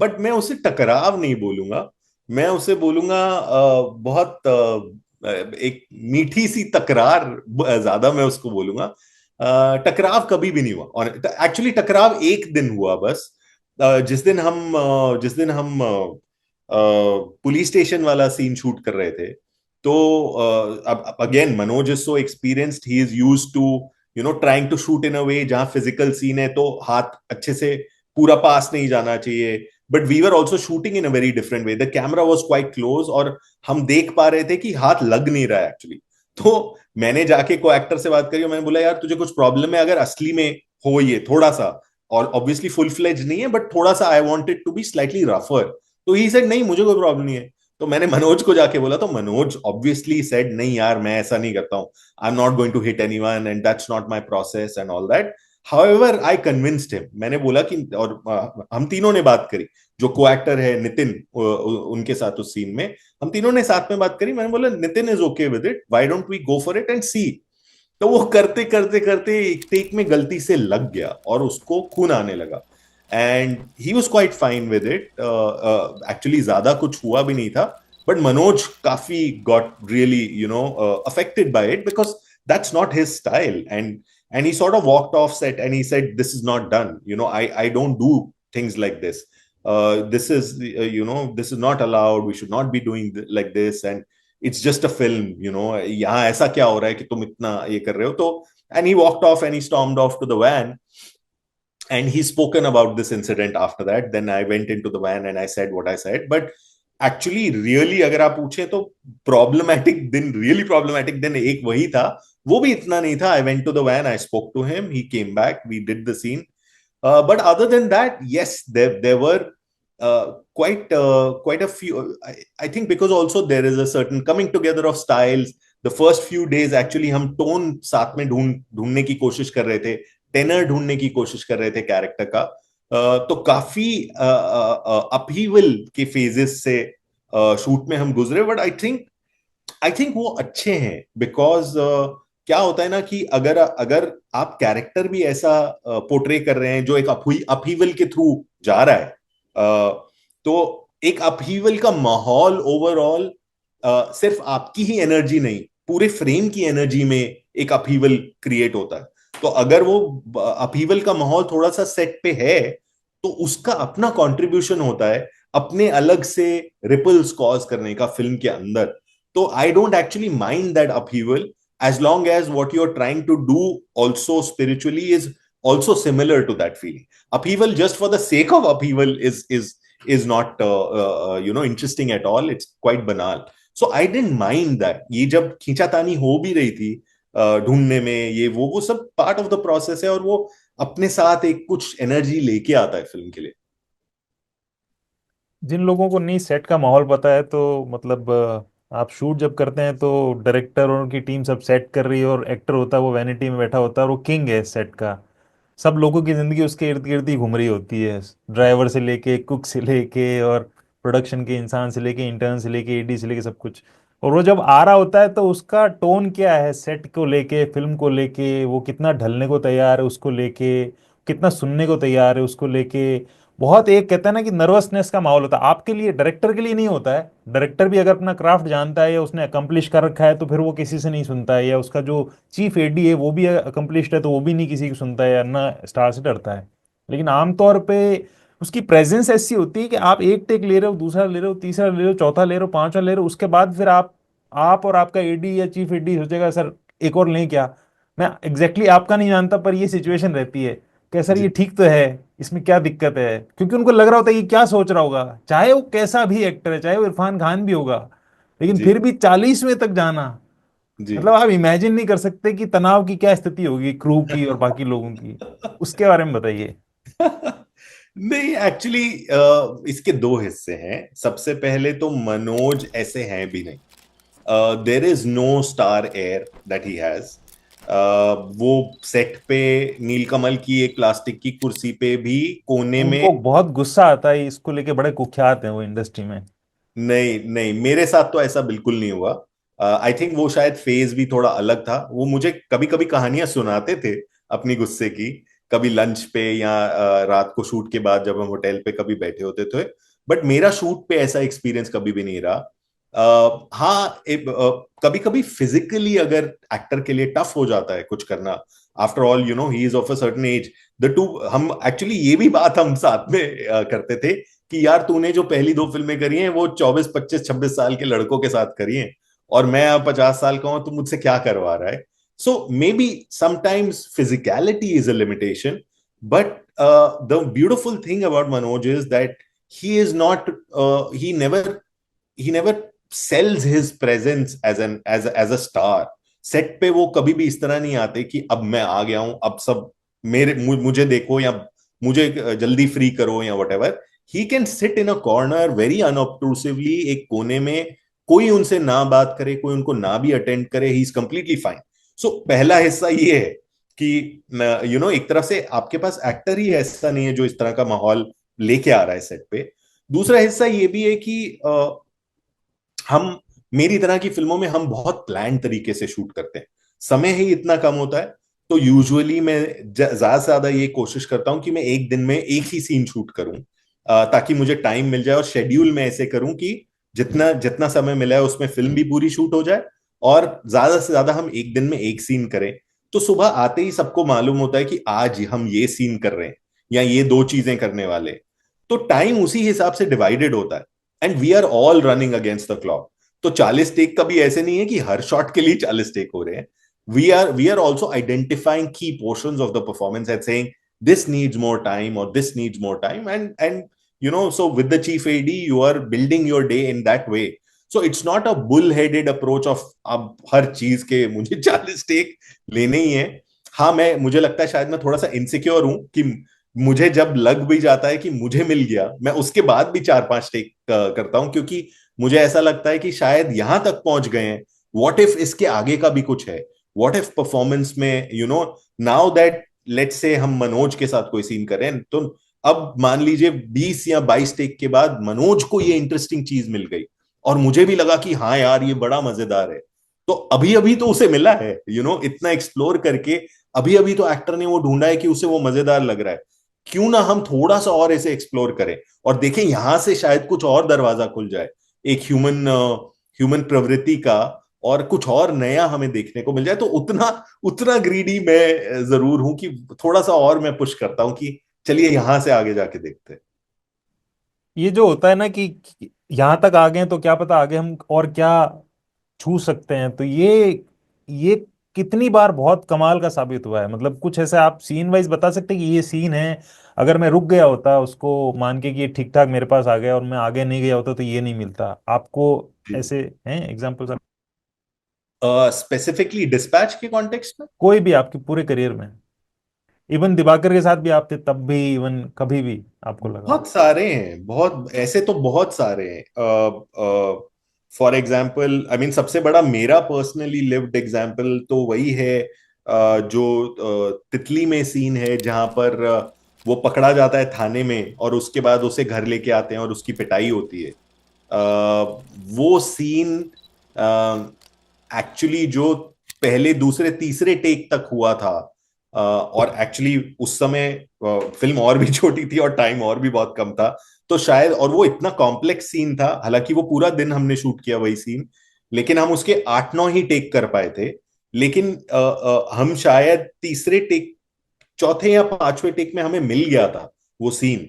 बट मैं उसे टकराव नहीं बोलूंगा, मैं उसे बोलूंगा बहुत एक मीठी सी तकरार, ज्यादा मैं उसको बोलूंगा। टकराव कभी भी नहीं हुआ, और एक्चुअली टकराव एक दिन हुआ बस। जिस दिन हम पुलिस स्टेशन वाला सीन शूट कर रहे थे। तो अब again Manoj is so experienced, he is use to trying to shoot in a way जहां फिजिकल सीन है तो हाथ अच्छे से पूरा पास नहीं जाना चाहिए। But we were also shooting in a very different way, the camera was quite close, और हम देख पा रहे थे कि हाथ लग नहीं रहा है एक्चुअली। तो मैंने जाके को एक्टर से बात करी और मैंने बोला यार तुझे कुछ प्रॉब्लम है अगर असली में हो ये थोड़ा सा, और ऑब्वियसली फुल फ्लेज नहीं है बट थोड़ा सा I wanted to be slightly रफर। तो ही सेड नहीं मुझे कोई प्रॉब्लम नहीं है। तो मैंने मनोज को जाके बोला, तो मनोज ऑब्वियसली सेड नहीं यार मैं ऐसा नहीं करता हूँ, I am not going to hit anyone and that's not my process and all that. However I convinced him, मैंने बोला कि, और हम तीनों ने बात करी, जो को एक्टर है नितिन, उनके साथ उस सीन में हम तीनों ने साथ में बात करी। मैंने बोला Nitin is okay with it, why don't we go for it and see. तो वो करते करते करते एक टेक में गलती से लग गया और उसको खून आने लगा, and he was quite fine with it. Actually ज्यादा कुछ हुआ भी नहीं था, बट मनोज काफी got really affected by it because that's not his style, and he sort of walked off set and he said this is not done, I don't do things like this. this is this is not allowed, we should not be doing like this, and it's just a film, यहाँ ऐसा क्या हो रहा है कि तुम इतना ये कर रहे हो, तो and he walked off and he stormed off to the van, and he's spoken about this incident after that. Then I went into the van and I said what I said, but actually really अगर आप पूछे तो really problematic दिन एक वही था, वो भी इतना नहीं था. I went to the van, I spoke to him, he came back, we did the scene. But other than that, yes, there were quite a few. I think because also there is a certain coming together of styles. The first few days actually हम tone साथ में ढूंढने की कोशिश कर रहे थे, tenor ढूंढने की कोशिश कर रहे थे कैरेक्टर का. तो काफी अपहीवल के फेजेस से शूट में हम गुजरे. बट आई थिंक वो अच्छे हैं, बिकॉज क्या होता है ना कि अगर अगर आप कैरेक्टर भी ऐसा पोर्ट्रे कर रहे हैं जो एक अपहीवल के थ्रू जा रहा है, तो एक अपहीवल का माहौल ओवरऑल सिर्फ आपकी ही एनर्जी नहीं, पूरे फ्रेम की एनर्जी में एक अपहीवल क्रिएट होता है. तो अगर वो अपहीवल का माहौल थोड़ा सा सेट पे है, तो उसका अपना कंट्रीब्यूशन होता है अपने अलग से रिपल्स कॉज करने का फिल्म के अंदर. तो I don't actually mind that upheaval, as long as what you're trying to do also spiritually is also similar to that feeling. Upheaval just for the sake of upheaval is not interesting at all. It's quite banal. So I didn't mind that. ये जब खींचातानी हो भी रही थी ढूंढने में, ये वो सब पार्ट ऑफ द प्रोसेस है, और वो अपने साथ एक कुछ एनर्जी लेके आता है फिल्म के लिए. जिन लोगों को नहीं सेट का माहौल पता है, तो मतलब आप शूट जब करते हैं तो डायरेक्टर और उनकी टीम सब सेट कर रही है, और एक्टर होता है वो वैनिटी में बैठा होता है, और वो किंग है सेट का. सब लोगों की जिंदगी उसके इर्द गिर्द ही घूम रही होती है, ड्राइवर से लेके, कुक से लेके, और प्रोडक्शन के इंसान से लेके, इंटर्न से लेके, एडी से लेके, सब कुछ. और वो जब आ रहा होता है तो उसका टोन क्या है सेट को लेके, फिल्म को लेके, वो कितना ढलने को तैयार है उसको लेके, कितना सुनने को तैयार है उसको लेके. बहुत एक कहता है ना कि नर्वसनेस का माहौल होता है. आपके लिए, डायरेक्टर के लिए नहीं होता है. डायरेक्टर भी अगर अपना क्राफ्ट जानता है या उसने अकम्पलिश कर रखा है तो फिर वो किसी से नहीं सुनता है, या उसका जो चीफ एडी है वो भी अकम्पलिश्ड है तो वो भी नहीं किसी की सुनता है, या ना स्टार से डरता है. लेकिन आमतौर पे उसकी प्रेजेंस ऐसी होती है कि आप एक टेक ले रहे हो, दूसरा ले रहे हो, तीसरा ले रहे हो, चौथा ले रहे हो, पांचवा ले रहे हो, उसके बाद फिर आप और आपका एडी या चीफ एडी सोचेगा सर एक और लें क्या. मैं एग्जैक्टली आपका नहीं जानता, पर ये सिचुएशन रहती है कि सर ये जी. ठीक तो है, इसमें क्या दिक्कत है, क्योंकि उनको लग रहा होता है कि क्या सोच रहा होगा, चाहे वो कैसा भी एक्टर है, चाहे वो इरफान खान भी होगा, लेकिन जी. फिर भी 40वें तक जाना, जी. मतलब आप इमेजिन नहीं कर सकते कि तनाव की क्या स्थिति होगी क्रू की और बाकी लोगों की. उसके बारे में बताइए. नहीं, एक्चुअली इसके दो हिस्से हैं. सबसे पहले तो मनोज ऐसे हैं भी नहीं. There is no star air that he has. वो सेट पे नीलकमल की एक प्लास्टिक की कुर्सी पे भी कोने में. उनको बहुत गुस्सा आता है, इसको लेके बड़े कुख्यात हैं वो इंडस्ट्री में. नहीं नहीं, मेरे साथ तो ऐसा बिल्कुल नहीं हुआ. आई थिंक वो शायद फेज भी थोड़ा अलग था. वो मुझे कभी कभी कहानियां सुनाते थे अपनी गुस्से की, कभी लंच पे या रात को शूट के बाद जब हम होटल पे कभी बैठे होते थे. बट मेरा शूट पे ऐसा एक्सपीरियंस कभी भी नहीं रहा. हाँ, कभी कभी फिजिकली अगर एक्टर के लिए टफ हो जाता है कुछ करना. After all he is of a certain age. The two हम एक्चुअली ये भी बात हम साथ में करते थे कि यार तूने जो पहली दो फिल्में करी हैं वो 24 25 26 साल के लड़कों के साथ करी हैं, और मैं अब 50 साल का हूं, तो मुझसे क्या करवा रहा है. So may be sometimes physicality is a limitation. But the beautiful thing about Manoj is that he is not he never sells his presence as a star. Set पे वो कभी भी इस तरह नहीं आते कि अब मैं आ गया हूं, अब सब मुझे देखो, या मुझे जल्दी फ्री करो, या whatever. He can sit in a corner very unobtrusively, एक कोने में. कोई उनसे ना बात करे, कोई उनको ना भी अटेंड करे, ही इज कंप्लीटली फाइन. सो पहला हिस्सा ये है कि एक तरफ से आपके पास एक्टर ही ऐसा नहीं है जो इस तरह का माहौल लेके आ रहा है सेट पे. दूसरा हिस्सा ये भी है कि हम मेरी तरह की फिल्मों में हम बहुत प्लान तरीके से शूट करते हैं. समय ही इतना कम होता है. तो यूजुअली मैं ज्यादा से ज्यादा ये कोशिश करता हूं कि मैं एक दिन में एक ही सीन शूट करूं, ताकि मुझे टाइम मिल जाए. और शेड्यूल में ऐसे करूं कि जितना जितना समय मिला है उसमें फिल्म भी पूरी शूट हो जाए, और ज्यादा से ज्यादा हम एक दिन में एक सीन करें. तो सुबह आते ही सबको मालूम होता है कि आज हम ये सीन कर रहे हैं या ये दो चीजें करने वाले. तो टाइम उसी हिसाब से डिवाइडेड होता है, and we are all running against the clock. तो 40 टेक कभी ऐसे नहीं है कि हर शॉट के लिए 40 टेक हो रहे हैं। वी आर ऑल्सो आइडेंटिफाइंग की portions of the performance and saying this needs more time or this needs more time, and you know, so with the chief AD you are building your day in that way. So it's not a bull headed approach of अब हर चीज के मुझे 40 take लेने ही है। हाँ, मैं मुझे लगता है शायद मैं थोड़ा सा इनसिक्योर हूं कि मुझे जब लग भी जाता है कि मुझे मिल गया, मैं उसके बाद भी 4-5 टेक करता हूं, क्योंकि मुझे ऐसा लगता है कि शायद यहां तक पहुंच गए हैं, व्हाट इफ इसके आगे का भी कुछ है, व्हाट इफ परफॉर्मेंस में, you know, now that let's say हम मनोज के साथ कोई सीन करें, तो अब मान लीजिए 20 या 22 टेक के बाद मनोज को ये इंटरेस्टिंग चीज मिल गई और मुझे भी लगा कि हाँ यार ये बड़ा मजेदार है, तो अभी अभी तो उसे मिला है, यू नो, इतना एक्सप्लोर करके अभी अभी तो एक्टर ने वो ढूंढा है कि उसे वो मजेदार लग रहा है। क्यों ना हम थोड़ा सा और इसे एक्सप्लोर करें और देखें यहां से शायद कुछ और दरवाजा खुल जाए, एक ह्यूमन ह्यूमन प्रवृत्ति का, और कुछ और नया हमें देखने को मिल जाए। तो उतना उतना ग्रीडी मैं जरूर हूं कि थोड़ा सा और मैं पुश करता हूं कि चलिए यहां से आगे जाके देखते हैं। ये जो होता है ना कि यहाँ तक आ गए हैं तो क्या पता आगे हम और क्या छू सकते हैं, तो ये कितनी बार बहुत कमाल का साबित हुआ है। मतलब कुछ ऐसे आप सीन वाइज बता सकते हैं कि ये सीन है, अगर मैं रुक गया होता उसको मान के कि ये ठीक ठाक मेरे पास आ गया और मैं आगे नहीं गया होता तो ये नहीं मिलता आपको, जी। ऐसे हैं एग्जाम्पल्स? स्पेसिफिकली डिस्पैच के कॉन्टेक्स्ट में कोई भी आपके पूरे करियर में, इवन दिवाकर के साथ भी आप थे तब भी, इवन कभी भी आपको लगा हो। बहुत सारे हैं, बहुत ऐसे तो बहुत सारे हैं। फॉर एग्जाम्पल, आई मीन सबसे बड़ा मेरा पर्सनली लिव्ड एग्जाम्पल तो वही है, जो तितली में सीन है जहां पर वो पकड़ा जाता है थाने में और उसके बाद उसे घर लेके आते हैं और उसकी पिटाई होती है। वो सीन एक्चुअली जो पहले दूसरे तीसरे टेक तक हुआ था, और एक्चुअली उस समय फिल्म और भी छोटी थी और टाइम और भी बहुत कम था, तो शायद, और वो इतना कॉम्प्लेक्स सीन था, हालांकि वो पूरा दिन हमने शूट किया वही सीन, लेकिन हम उसके 8-9 ही टेक कर पाए थे। लेकिन हम शायद तीसरे टेक, चौथे या पांचवें टेक में हमें मिल गया था वो सीन।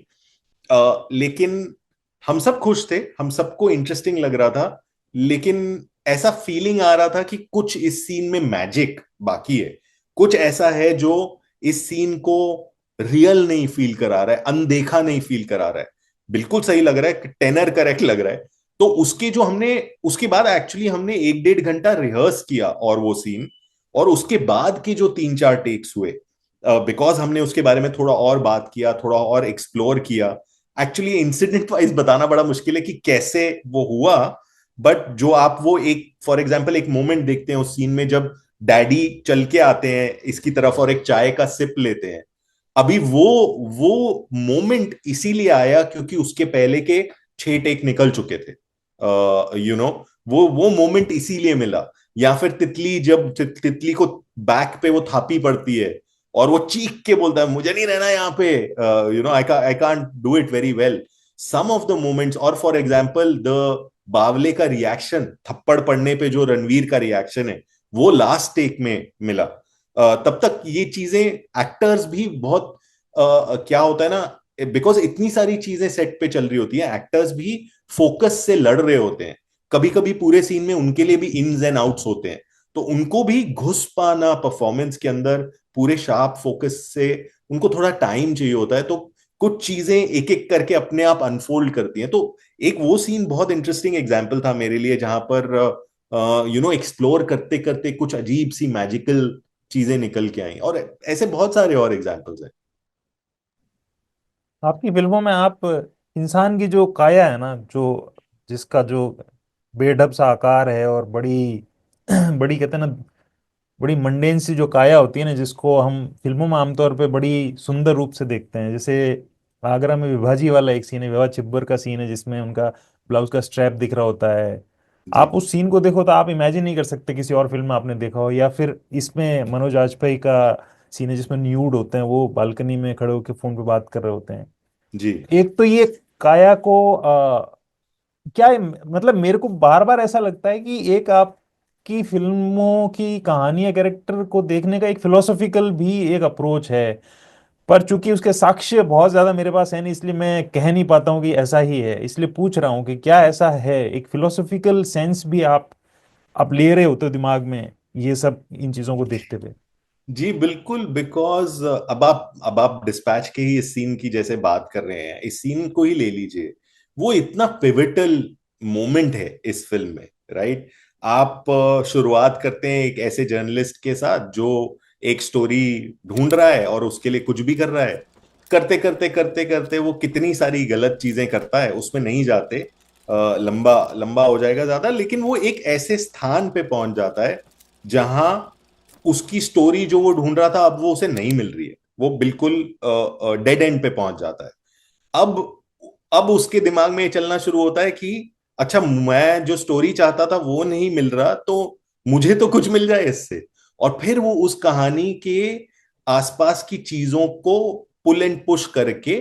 लेकिन हम सब खुश थे, हम सबको इंटरेस्टिंग लग रहा था, लेकिन ऐसा फीलिंग आ रहा था कि कुछ इस सीन में मैजिक बाकी है, कुछ ऐसा है जो इस सीन को रियल नहीं फील करा रहा है, अनदेखा नहीं फील करा रहा है, बिल्कुल सही लग रहा है, टेनर करेक्ट लग रहा है। तो उसके जो हमने, उसके बाद एक्चुअली हमने 1-1.5 घंटा रिहर्स किया और वो सीन, और उसके बाद के जो 3-4 टेक्स हुए, बिकॉज हमने उसके बारे में थोड़ा और बात किया, थोड़ा और एक्सप्लोर किया। एक्चुअली इंसिडेंट वाइज बताना बड़ा मुश्किल है कि कैसे वो हुआ, बट जो आप वो एक फॉर एग्जांपल एक मोमेंट देखते हैं उस सीन में जब डैडी चल के आते हैं इसकी तरफ और एक चाय का सिप लेते हैं, अभी वो मोमेंट इसीलिए आया क्योंकि उसके पहले के 6 टेक निकल चुके थे, यू नो, वो मोमेंट इसीलिए मिला। या फिर तितली, जब तितली को बैक पे वो थापी पड़ती है और वो चीख के बोलता है मुझे नहीं रहना यहाँ पे, you know, I can't do it very well, some of the moments. और फॉर एग्जाम्पल द बावले का रिएक्शन, थप्पड़ पड़ने पे जो रणवीर का रिएक्शन है, वो लास्ट टेक में मिला। तब तक ये चीजें एक्टर्स भी बहुत, क्या होता है ना, बिकॉज इतनी सारी चीजें सेट पे चल रही होती है, एक्टर्स भी फोकस से लड़ रहे होते हैं, कभी कभी पूरे सीन में उनके लिए भी इन्स एंड आउट्स होते हैं, तो उनको भी घुस पाना परफॉर्मेंस के अंदर पूरे शार्प फोकस से, उनको थोड़ा टाइम चाहिए होता है, तो कुछ चीजें एक एक करके अपने आप अनफोल्ड करती हैं। तो एक वो सीन बहुत इंटरेस्टिंग एग्जाम्पल था मेरे लिए जहां पर यू नो एक्सप्लोर करते करते कुछ अजीब सी मैजिकल चीजें निकल के आई, और ऐसे बहुत सारे और एग्जाम्पल्स हैं। आपकी फिल्मों में आप इंसान की जो काया है ना, जो जिसका जो बेढब सा आकार है और बड़ी बड़ी कहते हैं ना, बड़ी मंडेन सी जो काया होती है ना, जिसको हम फिल्मों में आमतौर पे बड़ी सुंदर रूप से देखते हैं। जैसे आगरा में विभाजी वाला एक सीन है, विभा छिब्बर का सीन है, जिसमें उनका ब्लाउज का स्ट्रैप दिख रहा होता है। जी। आप उस सीन को देखो तो आप इमेजिन नहीं कर सकते किसी और फिल्म में आपने देखा हो। या फिर इसमें मनोज वाजपेयी का सीन है जिसमें न्यूड होते हैं, वो बालकनी में खड़े होकर फोन पे बात कर रहे होते हैं। जी। एक तो ये काया को क्या है, मतलब मेरे को बार बार ऐसा लगता है कि एक आपकी फिल्मों की कहानी या कैरेक्टर को देखने का एक फिलोसॉफिकल भी एक अप्रोच है। पर चूंकि उसके साक्ष्य बहुत ज्यादा मेरे पास है नहीं, इसलिए मैं कह नहीं पाता हूँ कि ऐसा ही है। इसलिए पूछ रहा हूँ कि क्या ऐसा है, एक फिलोसॉफिकल सेंस भी आप ले रहे होते हो दिमाग में ये सब इन चीजों को देखते हुए? जी बिल्कुल, बिकॉज अब आप डिस्पैच के ही इस सीन की जैसे बात कर रहे हैं, इस सीन को ही ले लीजिए। वो इतना पिवटल मोमेंट है इस फिल्म में, राइट? आप शुरुआत करते हैं एक ऐसे जर्नलिस्ट के साथ जो एक स्टोरी ढूंढ रहा है और उसके लिए कुछ भी कर रहा है। करते करते करते करते वो कितनी सारी गलत चीजें करता है, उसमें नहीं जाते। लंबा लंबा हो जाएगा ज्यादा, लेकिन वो एक ऐसे स्थान पे पहुंच जाता है जहां उसकी स्टोरी जो वो ढूंढ रहा था, अब वो उसे नहीं मिल रही है। वो बिल्कुल डेड एंड पे पहुंच जाता है। अब अब उसके दिमाग में ये चलना शुरू होता है कि अच्छा, मैं जो स्टोरी चाहता था वो नहीं मिल रहा, तो मुझे तो कुछ मिल जाए इससे। और फिर वो उस कहानी के आसपास की चीजों को पुल एंड पुश करके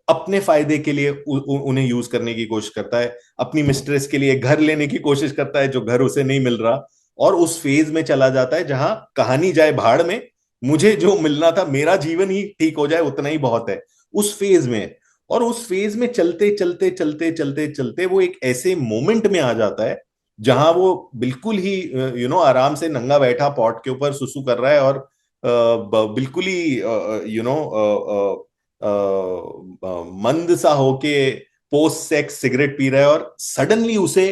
अपने फायदे के लिए उन्हें यूज करने की कोशिश करता है। अपनी मिस्ट्रेस के लिए घर लेने की कोशिश करता है जो घर उसे नहीं मिल रहा। और उस फेज में चला जाता है जहां कहानी जाए भाड़ में, मुझे जो मिलना था, मेरा जीवन ही ठीक हो जाए उतना ही बहुत है, उस फेज में। और उस फेज में चलते चलते चलते चलते चलते वो एक ऐसे मोमेंट में आ जाता है जहां वो बिल्कुल ही आराम से नंगा बैठा पॉट के ऊपर सुसु कर रहा है, और बिल्कुल ही मंद सा होके पोस्ट सेक्स सिगरेट पी रहा है, और सडनली उसे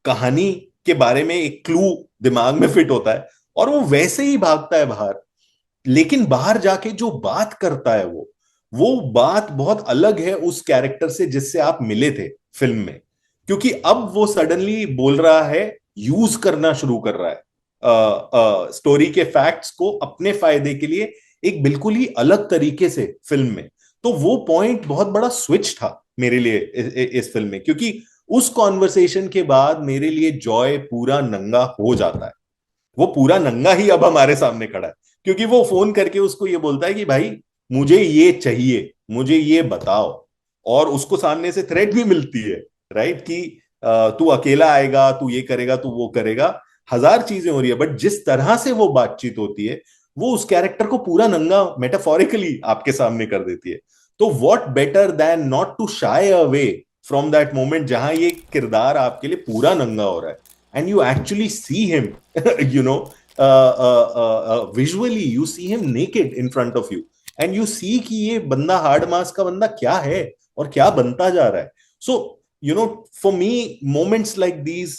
कहानी के बारे में एक क्लू दिमाग में फिट होता है, और वो वैसे ही भागता है बाहर। लेकिन बाहर जाके जो बात करता है, वो बात बहुत अलग है उस कैरेक्टर से जिससे आप मिले थे फिल्म में। क्योंकि अब वो सडनली बोल रहा है, यूज करना शुरू कर रहा है स्टोरी के फैक्ट्स को अपने फायदे के लिए, एक बिल्कुल ही अलग तरीके से फिल्म में। तो वो पॉइंट बहुत बड़ा स्विच था मेरे लिए इस फिल्म में, क्योंकि उस कॉन्वर्सेशन के बाद मेरे लिए जॉय पूरा नंगा हो जाता है। वो पूरा नंगा ही अब हमारे सामने खड़ा है, क्योंकि वो फोन करके उसको ये बोलता है कि भाई, मुझे ये चाहिए, मुझे ये बताओ। और उसको सामने से थ्रेट भी मिलती है, राइट? कि तू अकेला आएगा, तू ये करेगा, तू वो करेगा। हजार चीजें हो रही है, बट जिस तरह से वो बातचीत होती है, वो उस कैरेक्टर को पूरा नंगा मेटाफोरिकली आपके सामने कर देती है। तो what better than not to shy away from that moment जहां ये किरदार आपके लिए पूरा नंगा हो रहा है, and you actually see him you know visually you see him naked in front of you, and you see कि ये बंदा हार्ड मास का बंदा क्या है और क्या बनता जा रहा है। So for me, moments like these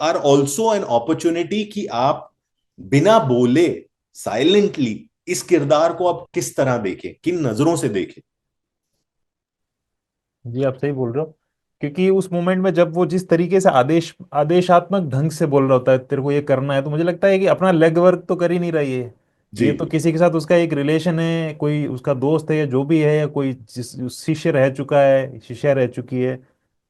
are also an opportunity कि आप बिना बोले साइलेंटली इस किरदार को आप किस तरह देखें, किन नजरों से देखें। जी आप सही बोल रहे हो, क्योंकि उस मोमेंट में जब वो जिस तरीके से आदेशात्मक ढंग से बोल रहा होता है तेरे को ये करना है, तो मुझे लगता है कि अपना लेग वर्क तो कर ही नहीं रही है। जी ये तो किसी के साथ उसका एक रिलेशन है, कोई उसका दोस्त है या जो भी है, या कोई शिष्य रह चुका है, शिष्या रह चुकी है।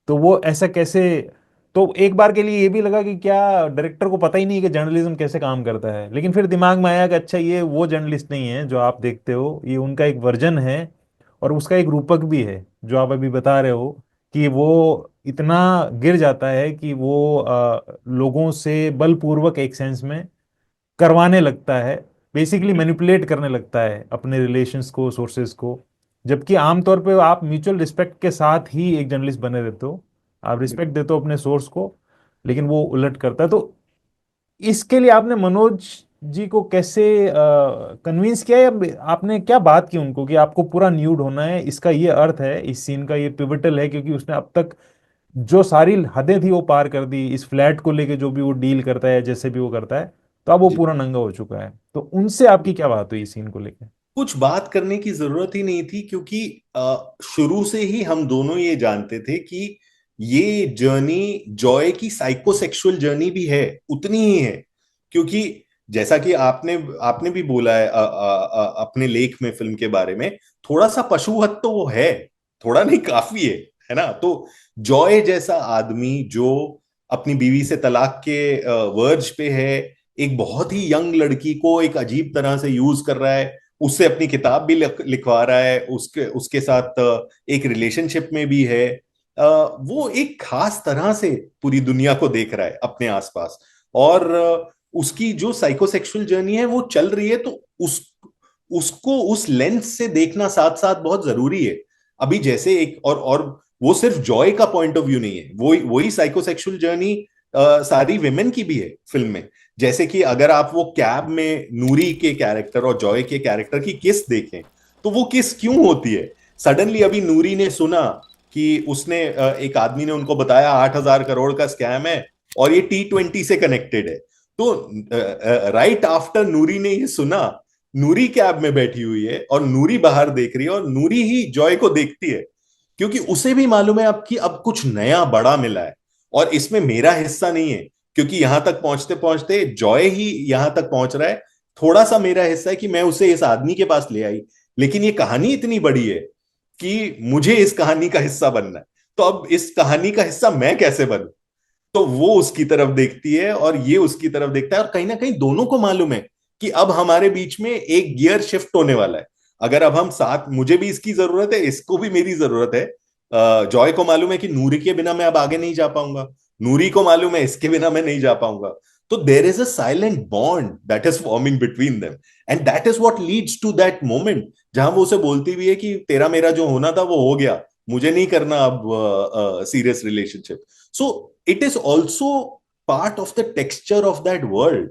तो वो ऐसा कैसे? तो एक बार के लिए ये भी लगा कि क्या डायरेक्टर को पता ही नहीं कि जर्नलिज्म कैसे काम करता है। लेकिन फिर दिमाग में आया कि अच्छा, ये वो जर्नलिस्ट नहीं है जो आप देखते हो, ये उनका एक वर्जन है और उसका एक रूपक भी है, जो आप अभी बता रहे हो कि वो इतना गिर जाता है कि वो लोगों से बलपूर्वक एक सेंस में करवाने लगता है, बेसिकली मैनिपुलेट करने लगता है अपने रिलेशंस को, सोर्सेज को। जबकि आमतौर पे आप म्यूचुअल रिस्पेक्ट के साथ ही एक जर्नलिस्ट बने रहते हो, आप रिस्पेक्ट देते हो अपने सोर्स को, लेकिन वो उलट करता है। तो इसके लिए आपने मनोज जी को कैसे कन्विंस किया, या आपने क्या बात की उनको कि आपको पूरा न्यूड होना है, इसका ये अर्थ है, इस सीन का ये पिवटल है, क्योंकि उसने अब तक जो सारी हदें थी वो पार कर दी, इस फ्लैट को लेके जो भी वो डील करता है, जैसे भी वो करता है, तो अब वो जी, पूरा नंगा हो चुका है। तो उनसे आपकी क्या बात हुई इस सीन को लेके? कुछ बात करने की जरूरत ही नहीं थी, क्योंकि शुरू से ही हम दोनों ये जानते थे कि ये जर्नी जॉय की साइकोसेक्सुअल जर्नी भी है, उतनी ही है। क्योंकि जैसा कि आपने आपने भी बोला है अपने लेख में फिल्म के बारे में, थोड़ा सा पशुवत तो वो है, थोड़ा नहीं काफी है ना? तो जॉय जैसा आदमी जो अपनी बीवी से तलाक के वर्ज पे है, एक बहुत ही यंग लड़की को एक अजीब तरह से यूज कर रहा है, उससे अपनी किताब भी लिखवा रहा है, उसके उसके साथ एक रिलेशनशिप में भी है। वो एक खास तरह से पूरी दुनिया को देख रहा है अपने आसपास। और उसकी जो साइकोसेक्सुअल जर्नी है वो चल रही है, तो उसको उस लेंस से देखना साथ साथ बहुत जरूरी है। अभी जैसे एक और वो सिर्फ जॉय का पॉइंट ऑफ व्यू नहीं है, वही वही साइकोसेक्सुअल जर्नी सारी विमेन की भी है फिल्म में। जैसे कि अगर आप वो कैब में नूरी के कैरेक्टर और जॉय के कैरेक्टर की किस देखें, तो वो किस क्यों होती है? सडनली अभी नूरी ने सुना कि उसने एक आदमी ने उनको बताया 8,000 करोड़ का स्कैम है और ये T20 से कनेक्टेड है। तो राइट आफ्टर नूरी ने ये सुना, नूरी कैब में बैठी हुई है और नूरी बाहर देख रही है और नूरी ही जॉय को देखती है, क्योंकि उसे भी मालूम है अब कि अब कुछ नया बड़ा मिला है और इसमें मेरा हिस्सा नहीं है, क्योंकि यहां तक पहुंचते पहुंचते जॉय ही यहां तक पहुंच रहा है। थोड़ा सा मेरा हिस्सा है कि मैं उसे इस आदमी के पास ले आई, लेकिन ये कहानी इतनी बड़ी है कि मुझे इस कहानी का हिस्सा बनना है। तो अब इस कहानी का हिस्सा मैं कैसे बनूं? तो वो उसकी तरफ देखती है और ये उसकी तरफ देखता है, और कहीं ना कहीं दोनों को मालूम है कि अब हमारे बीच में एक गियर शिफ्ट होने वाला है। अगर अब हम साथ, मुझे भी इसकी जरूरत है, इसको भी मेरी जरूरत है। जॉय को मालूम है कि नूरी के बिना मैं अब आगे नहीं जा पाऊंगा, नूरी को मालूम है इसके बिना मैं नहीं जा पाऊंगा। तो there is a silent bond that is forming between them, and that is what leads to that moment जहां वो उसे बोलती भी है कि तेरा मेरा जो होना था वो हो गया, मुझे नहीं करना अब serious relationship. So it is also part of the texture of that world.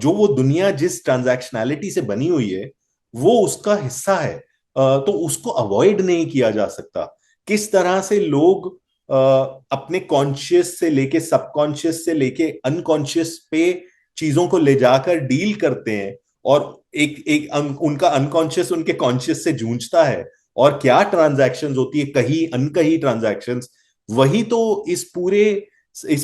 जो वो दुनिया जिस ट्रांजैक्शनैलिटी से बनी हुई है वो उसका हिस्सा है। तो उसको अवॉइड नहीं किया जा सकता। किस तरह से लोग अपने कॉन्शियस से लेके सबकॉन्शियस से लेके अनकॉन्शियस पे चीजों को ले जाकर डील करते हैं, और एक एक उनका अनकॉन्शियस उनके कॉन्शियस से जूझता है, और क्या ट्रांजैक्शंस होती है, कहीं अनकही ट्रांजैक्शंस। वही तो इस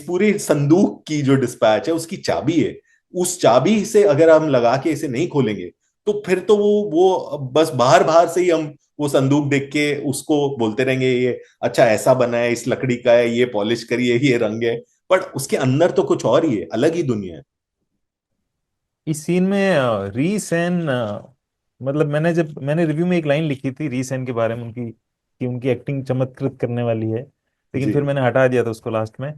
पूरे संदूक की जो डिस्पैच है उसकी चाबी है। उस चाबी से अगर हम लगा के इसे नहीं खोलेंगे, तो फिर तो वो बस बाहर बाहर से ही हम वो संदूक देख के उसको बोलते रहेंगे ये अच्छा ऐसा बना है, इस लकड़ी का है, ये पॉलिश करी है, ये रंग है, बट उसके अंदर तो कुछ और ही है, अलग ही दुनिया है। इस सीन में री सेन मतलब मैंने रिव्यू में एक लाइन लिखी थी री सेन के बारे में उनकी, कि उनकी एक्टिंग चमत्कृत करने वाली है, लेकिन जी फिर मैंने हटा दिया था उसको लास्ट में।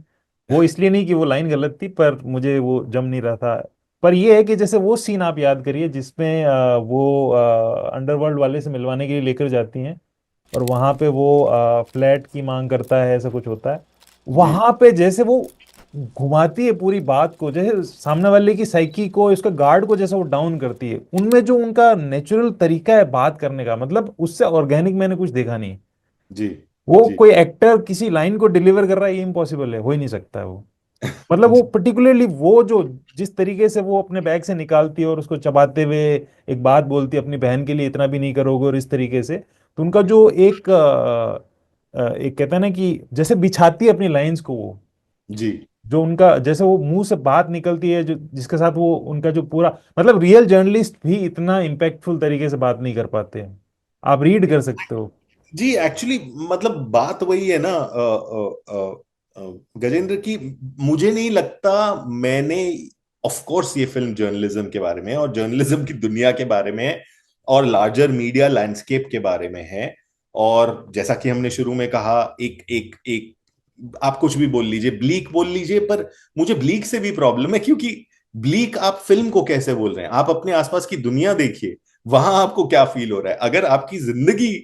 वो इसलिए नहीं कि वो लाइन गलत थी, पर मुझे वो जम नहीं रहा था। पर ये है कि जैसे वो सीन आप याद करिए जिसमें वो अंडरवर्ल्ड वाले से मिलवाने के लिए लेकर जाती हैं, और वहां पे वो फ्लैट की मांग करता है, ऐसा कुछ होता है। जी वहां पे जैसे वो घुमाती है पूरी बात को, जैसे सामने वाले की साइकी को, इसका गार्ड को, जैसे वो डाउन करती है, उनमें जो उनका नेचुरल तरीका है बात करने का, मतलब उससे ऑर्गेनिक मैंने कुछ देखा नहीं। जी वो जी कोई एक्टर किसी लाइन को डिलीवर कर रहा है, ये इम्पॉसिबल है, हो ही नहीं सकता है वो। मतलब वो पर्टिकुलरली वो जो जिस तरीके से वो अपने बैग से निकालती है और उसको चबाते हुए एक बात बोलती है, अपनी बहन के लिए इतना भी नहीं करोगे, और इस तरीके से, तो उनका जो एक कहता है ना कि जैसे बिछाती है अपनी लाइंस को वो, जी जो उनका जैसे वो मुंह से बात निकलती है, जो जिसके साथ वो उनका जो पूरा, मतलब रियल जर्नलिस्ट भी इतना इम्पैक्टफुल तरीके से बात नहीं कर पाते हैं। आप रीड कर सकते हो। जी एक्चुअली मतलब बात वही है ना गजेंद्र की, मुझे नहीं लगता मैंने, ऑफ कोर्स ये फिल्म जर्नलिज्म के बारे में है और जर्नलिज्म की दुनिया के बारे में है और लार्जर मीडिया लैंडस्केप के बारे में है। और जैसा कि हमने शुरू में कहा, एक एक एक आप कुछ भी बोल लीजिए, ब्लीक बोल लीजिए, पर मुझे ब्लीक से भी प्रॉब्लम है, क्योंकि ब्लीक आप फिल्म को कैसे बोल रहे हैं? आप अपने आसपास की दुनिया देखिए, वहां आपको क्या फील हो रहा है। अगर आपकी जिंदगी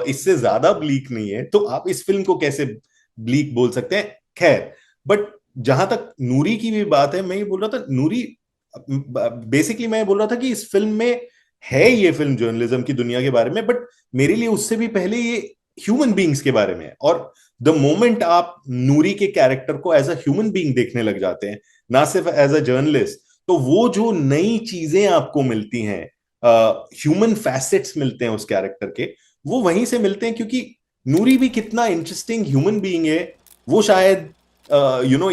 इससे ज्यादा ब्लीक नहीं है तो आप इस फिल्म को कैसे ब्लीक बोल सकते हैं? खैर, बट जहां तक नूरी की भी बात है, मैं ये बोल रहा था, नूरी बेसिकली मैं बोल रहा था कि इस फिल्म में है, ये फिल्म जर्नलिज्म की दुनिया के बारे में, बट मेरे लिए उससे भी पहले ये ह्यूमन बींग्स के बारे में है। और द मोमेंट आप नूरी के कैरेक्टर को एज अ ह्यूमन बींग देखने लग जाते हैं, ना सिर्फ एज अ जर्नलिस्ट, तो वो जो नई चीजें आपको मिलती हैं, ह्यूमन फैसेट्स मिलते हैं उस कैरेक्टर के, वो वहीं से मिलते हैं। क्योंकि नूरी भी कितना इंटरेस्टिंग ह्यूमन बीइंग है। वो शायद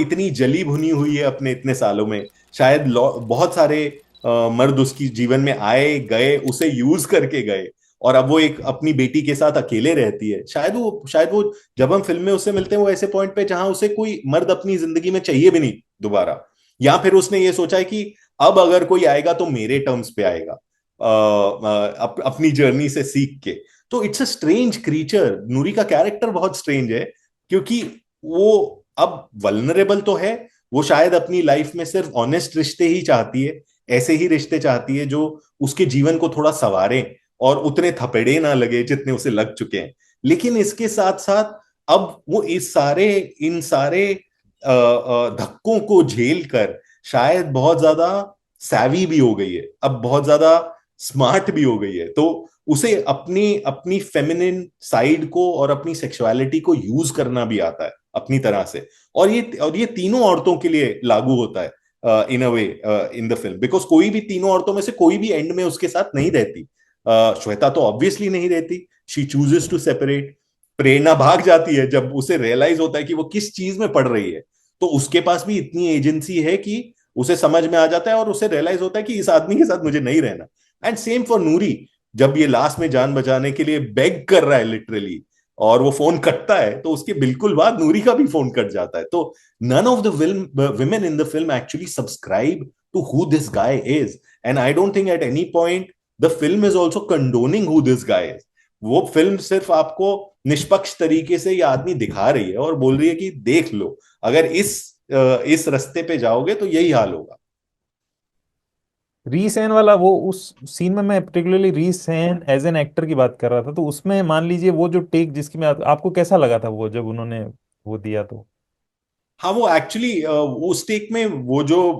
इतनी जली भुनी हुई है अपने इतने सालों में, शायद बहुत सारे मर्द उसकी जीवन में आए गए, उसे यूज करके गए, और अब वो एक अपनी बेटी के साथ अकेले रहती है। शायद वो जब हम फिल्म में उससे मिलते हैं वो ऐसे पॉइंट पे जहां उसे कोई मर्द अपनी जिंदगी में चाहिए भी नहीं दोबारा, या फिर उसने ये सोचा है कि अब अगर कोई आएगा तो मेरे टर्म्स पे आएगा, अपनी जर्नी से सीख के। तो इट्स अ स्ट्रेंज क्रीचर, नूरी का कैरेक्टर बहुत स्ट्रेंज है, क्योंकि वो अब वल्नरेबल तो है, वो शायद अपनी लाइफ में सिर्फ ऑनेस्ट रिश्ते ही चाहती है, ऐसे ही रिश्ते चाहती है जो उसके जीवन को थोड़ा संवारे और उतने थपेड़े ना लगे जितने उसे लग चुके हैं। लेकिन इसके साथ साथ अब वो इन सारे धक्कों को झेल कर शायद बहुत ज्यादा सैवी भी हो गई है, अब बहुत ज्यादा स्मार्ट भी हो गई है। तो उसे अपनी अपनी फेमिनिन साइड को और अपनी सेक्सुअलिटी को यूज करना भी आता है अपनी तरह से। और ये तीनों औरतों के लिए लागू होता है इन a way in the film, because कोई भी तीनों औरतों में से कोई भी एंड में उसके साथ नहीं रहती। श्वेता तो ऑब्वियसली नहीं रहती, शी चूजेस टू सेपरेट। प्रेरणा भाग जाती है जब उसे रियलाइज होता है कि वो किस चीज में पड़ रही है। तो उसके पास भी इतनी एजेंसी है कि उसे समझ में आ जाता है और उसे रियलाइज होता है कि इस आदमी के साथ मुझे नहीं रहना। एंड सेम फॉर नूरी, जब ये लास्ट में जान बचाने के लिए बेग कर रहा है लिटरली, और वो फोन कटता है तो उसके बिल्कुल बाद नूरी का भी फोन कट जाता है। तो none of the women in the film actually subscribe to who this guy is. And I don't think at any point the film is also condoning who this guy is. वो film सिर्फ आपको निष्पक्ष तरीके से ये आदमी दिखा रही है और बोल रही है कि देख लो, अगर इस रास्ते पे जाओगे तो यही हाल होगा। री सेन वाला वो उस सीन में मैं पर्टिकुलरली री सेन एज एन एक्टर की बात कर रहा था, तो उसमें मान लीजिए वो जो टेक जिसकी मैं आपको कैसा लगा था वो जब उन्होंने वो दिया तो। हाँ, वो एक्चुअली उस टेक में वो जो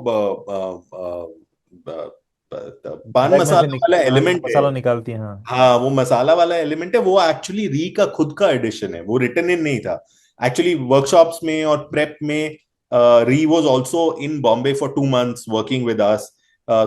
पान बैग में से मसाला वाला हाँ एलिमेंट है। मसाला निकालती है हाँ। हाँ, वो मसाला वाला एलिमेंट है, वो एक्चुअली री का खुद का एडिशन है, वो रिटन इन नहीं था। एक्चुअली वर्कशॉप्स में और प्रेप में री was also in Bombay for 2 months working with us.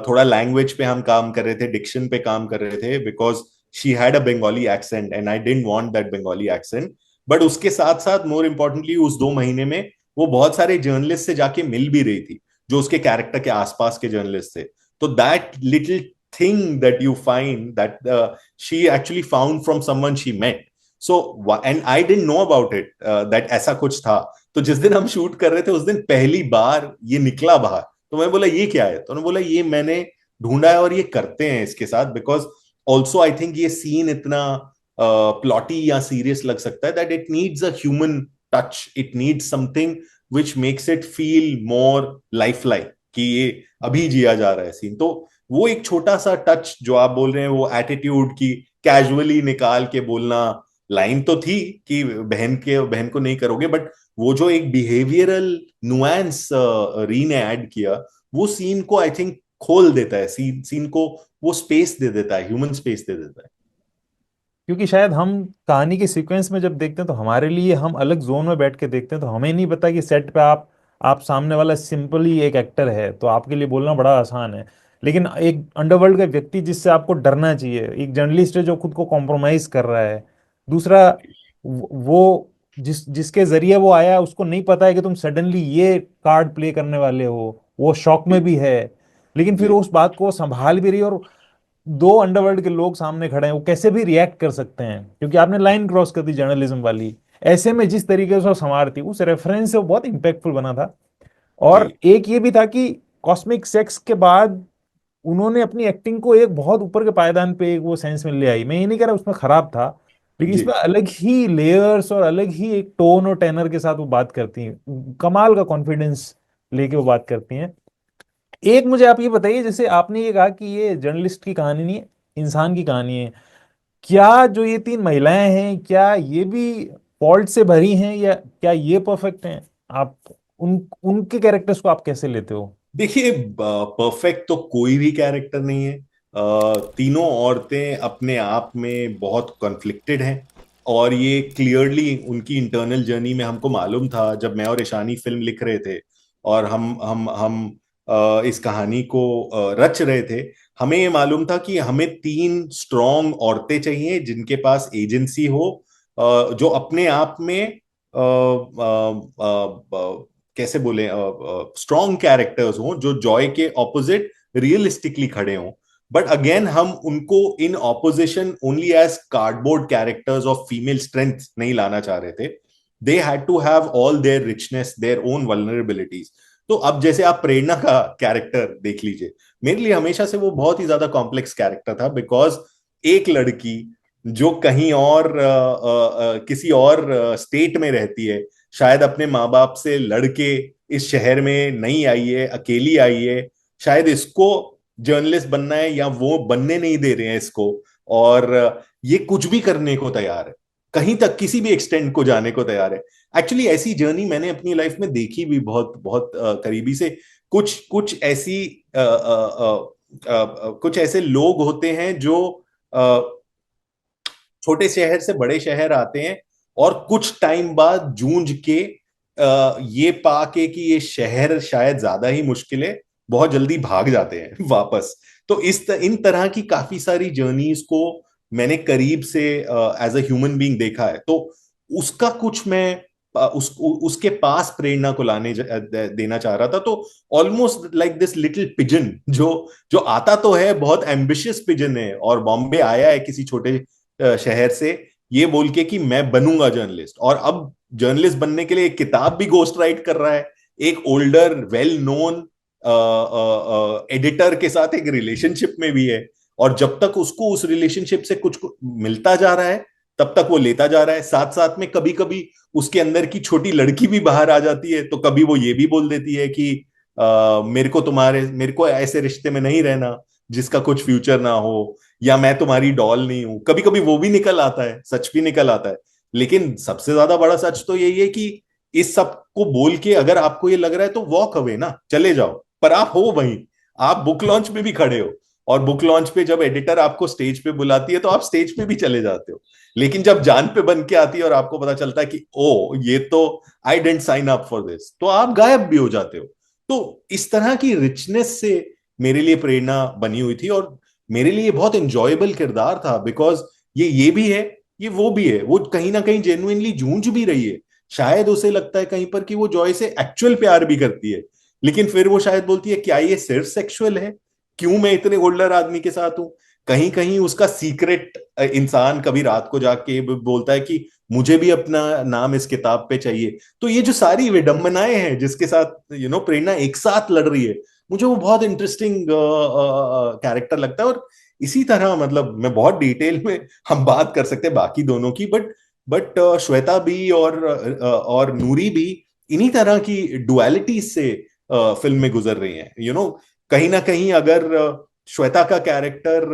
थोड़ा लैंग्वेज पे हम काम कर रहे थे, डिक्शन पे काम कर रहे थे, because she had a Bengali accent and I didn't want that Bengali accent. But उसके साथ साथ मोर इम्पोर्टेंटली उस 2 महीने में वो बहुत सारे जर्नलिस्ट से जाके मिल भी रही थी, जो उसके कैरेक्टर के आसपास के जर्नलिस्ट थे। तो that little thing that you find that she actually found from someone she met. So and I didn't know about it that ऐसा कुछ था। तो जिस दिन हम शूट कर रहे थे उस दिन पहली बार ये निकला बाहर। तो मैं बोला ये क्या है, तो उन्होंने बोला ये मैंने ढूंढा है और ये करते हैं इसके साथ, बिकॉज ऑल्सो आई थिंक ये सीन इतना प्लॉटी या सीरियस लग सकता है that it needs a human touch, it needs something which makes it feel more life like कि ये अभी जिया जा रहा है सीन। तो वो एक छोटा सा टच जो आप बोल रहे हैं, वो एटीट्यूड की कैजुअली निकाल के बोलना लाइन तो थी कि बहन को नहीं करोगे, बट वो जो एक बिहेवियरल नुआंस री ने ऐड किया, वो सीन को आई थिंक खोल देता है, सीन को वो स्पेस दे देता है, ह्यूमन स्पेस दे देता है। क्योंकि शायद हम कहानी के सीक्वेंस में जब देखते हैं तो हमारे लिए हम अलग जोन में बैठ के देखते हैं, तो हमें नहीं पता कि सेट पे आप सामने वाला सिंपली एक एक्टर है तो आपके लिए बोलना बड़ा आसान है। लेकिन एक अंडरवर्ल्ड का व्यक्ति जिससे आपको डरना चाहिए, एक जर्नलिस्ट है जो खुद को कॉम्प्रोमाइज कर रहा है, दूसरा वो जिसके जरिए वो आया उसको नहीं पता है कि तुम सडनली ये कार्ड प्ले करने वाले हो, वो शॉक में जी। भी है। लेकिन फिर जी। उस बात को संभाल भी रही है, और दो अंडरवर्ल्ड के लोग सामने खड़े हैं, वो कैसे भी रिएक्ट कर सकते हैं क्योंकि आपने लाइन क्रॉस कर दी जर्नलिज्म वाली। ऐसे में जिस तरीके से वो संवारती उस रेफरेंस से वो बहुत इंपैक्टफुल बना था। और जी। एक ये भी था कि कॉस्मिक सेक्स के बाद उन्होंने अपनी एक्टिंग को एक बहुत ऊपर के पायदान पे एक वो सेंस में ले आई। मैं ये नहीं कह रहा उसमें खराब था, लेकिन जी। इसमें अलग ही लेयर्स और अलग ही एक टोन और टेनर के साथ वो बात करती हैं, कमाल का कॉन्फिडेंस लेके वो बात करती हैं। एक मुझे आप ये बताइए, जैसे आपने ये कहा कि ये जर्नलिस्ट की कहानी नहीं है, इंसान की कहानी है, क्या जो ये तीन महिलाएं हैं क्या ये भी फॉल्ट से भरी हैं या क्या ये परफेक्ट हैं? आप उनके कैरेक्टर्स को आप कैसे लेते हो? देखिए, परफेक्ट तो कोई भी कैरेक्टर नहीं है। तीनों औरतें अपने आप में बहुत कॉन्फ्लिक्टेड हैं, और ये क्लियरली उनकी इंटरनल जर्नी में हमको मालूम था जब मैं और ईशानी फिल्म लिख रहे थे और हम इस कहानी को रच रहे थे। हमें ये मालूम था कि हमें 3 स्ट्रॉन्ग औरतें चाहिए जिनके पास एजेंसी हो, जो अपने आप में कैसे बोले, स्ट्रॉन्ग कैरेक्टर्स हों जो जॉय के ऑपोजिट रियलिस्टिकली खड़े हों। बट अगेन हम उनको in opposition only as cardboard characters of female strength नहीं लाना चाह रहे थे। They had to have all their richness, their own vulnerabilities. तो अब जैसे आप प्रेरणा का कैरेक्टर देख लीजिए, मेरे लिए हमेशा से वो बहुत ही ज्यादा कॉम्प्लेक्स कैरेक्टर था, बिकॉज एक लड़की जो कहीं और किसी और स्टेट में रहती है, शायद अपने माँ बाप से लड़के इस शहर में नहीं आई है, अकेली आई है, शायद इसको जर्नलिस्ट बनना है या वो बनने नहीं दे रहे हैं इसको, और ये कुछ भी करने को तैयार है, कहीं तक किसी भी एक्सटेंड को जाने को तैयार है। एक्चुअली ऐसी जर्नी मैंने अपनी लाइफ में देखी भी बहुत बहुत करीबी से। कुछ कुछ ऐसी कुछ ऐसे लोग होते हैं जो छोटे शहर से बड़े शहर आते हैं, और कुछ टाइम बाद जूझ के ये पाके कि ये शहर शायद ज्यादा ही मुश्किल है, बहुत जल्दी भाग जाते हैं वापस। तो इन तरह की काफी सारी जर्नीज को मैंने करीब से एज अ ह्यूमन बीइंग देखा है। तो उसका कुछ मैं उसके पास प्रेरणा को देना चाह रहा था। तो almost like this little pigeon, जो जो आता तो है, बहुत एम्बिशियस पिजन है, और बॉम्बे आया है किसी छोटे शहर से, ये बोल के कि मैं बनूंगा जर्नलिस्ट, और अब जर्नलिस्ट बनने के लिए एक किताब भी गोस्ट राइट कर रहा है, एक ओल्डर वेल नोन एडिटर के साथ एक रिलेशनशिप में भी है, और जब तक उसको उस रिलेशनशिप से कुछ मिलता जा रहा है तब तक वो लेता जा रहा है। साथ साथ में कभी कभी उसके अंदर की छोटी लड़की भी बाहर आ जाती है, तो कभी वो ये भी बोल देती है कि मेरे को ऐसे रिश्ते में नहीं रहना जिसका कुछ फ्यूचर ना हो, या मैं तुम्हारी डॉल नहीं हूं। कभी कभी वो भी निकल आता है, सच भी निकल आता है। लेकिन सबसे ज्यादा बड़ा सच तो यही है कि इस सब को बोल के अगर आपको ये लग रहा है तो वॉक अवे ना, चले जाओ, पर आप हो वहीं, आप बुक लॉन्च पे भी खड़े हो, और बुक लॉन्च पे जब एडिटर आपको स्टेज पे बुलाती है तो आप स्टेज पे भी चले जाते हो। लेकिन जब जान पे बन के आती है और आपको पता चलता है कि ओ ये तो I didn't sign up for this, तो आप गायब भी हो जाते हो। तो इस तरह की रिचनेस से मेरे लिए प्रेरणा बनी हुई थी, और मेरे लिए बहुत इंजॉयबल किरदार था, बिकॉज ये भी है, ये वो भी है, वो कहीं ना कहीं जेन्युइनली जूझ भी रही है। शायद उसे लगता है कहीं पर कि वो जॉय से एक्चुअल प्यार भी करती है, लेकिन फिर वो शायद बोलती है क्या ये सिर्फ सेक्सुअल है, क्यों मैं इतने ओल्डर आदमी के साथ हूं। कहीं कहीं उसका सीक्रेट इंसान कभी रात को जाके बोलता है कि मुझे भी अपना नाम इस किताब पे चाहिए। तो ये जो सारी विडंबनाएं हैं जिसके साथ प्रेरणा एक साथ लड़ रही है, मुझे वो बहुत इंटरेस्टिंग कैरेक्टर लगता है। और इसी तरह मतलब मैं बहुत डिटेल में हम बात कर सकते हैं बाकी दोनों की, बट श्वेता भी और नूरी भी इन्हीं तरह की डुअलिटी से फिल्म में गुजर रही हैं। कहीं ना कहीं अगर श्वेता का कैरेक्टर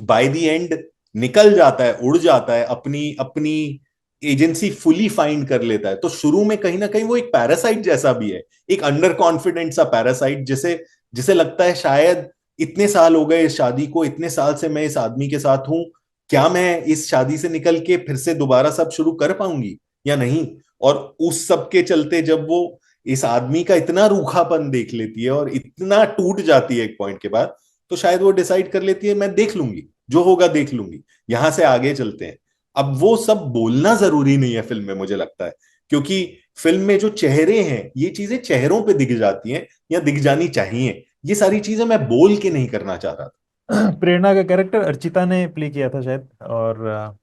बाय द एंड निकल जाता है, उड़ जाता है, अपनी अपनी एजेंसी फुली फाइंड कर लेता है, तो शुरू में कहीं ना कहीं वो एक पैरासाइट जैसा भी है, एक अंडर कॉन्फिडेंट सा पैरासाइट, जिसे जिसे लगता है शायद इतने साल हो गए इस शादी को, इतने साल से मैं इस आदमी के साथ हूं, क्या मैं इस शादी से निकल के फिर से दोबारा सब शुरू कर पाऊंगी या नहीं। और उस सब के चलते जब वो इस आदमी का इतना रूखापन देख लेती है और इतना टूट जाती है एक पॉइंट के बाद, तो शायद वो डिसाइड कर लेती है मैं देख लूंगी, जो होगा देख लूंगी, यहां से आगे चलते हैं। अब वो सब बोलना जरूरी नहीं है फिल्म में, मुझे लगता है, क्योंकि फिल्म में जो चेहरे हैं ये चीजें चेहरों पे दिख जाती हैं या दिख जानी चाहिए। ये सारी चीजें मैं बोल के नहीं करना चाह रहा था। प्रेरणा का कैरेक्टर अर्चिता ने प्ले किया था शायद, और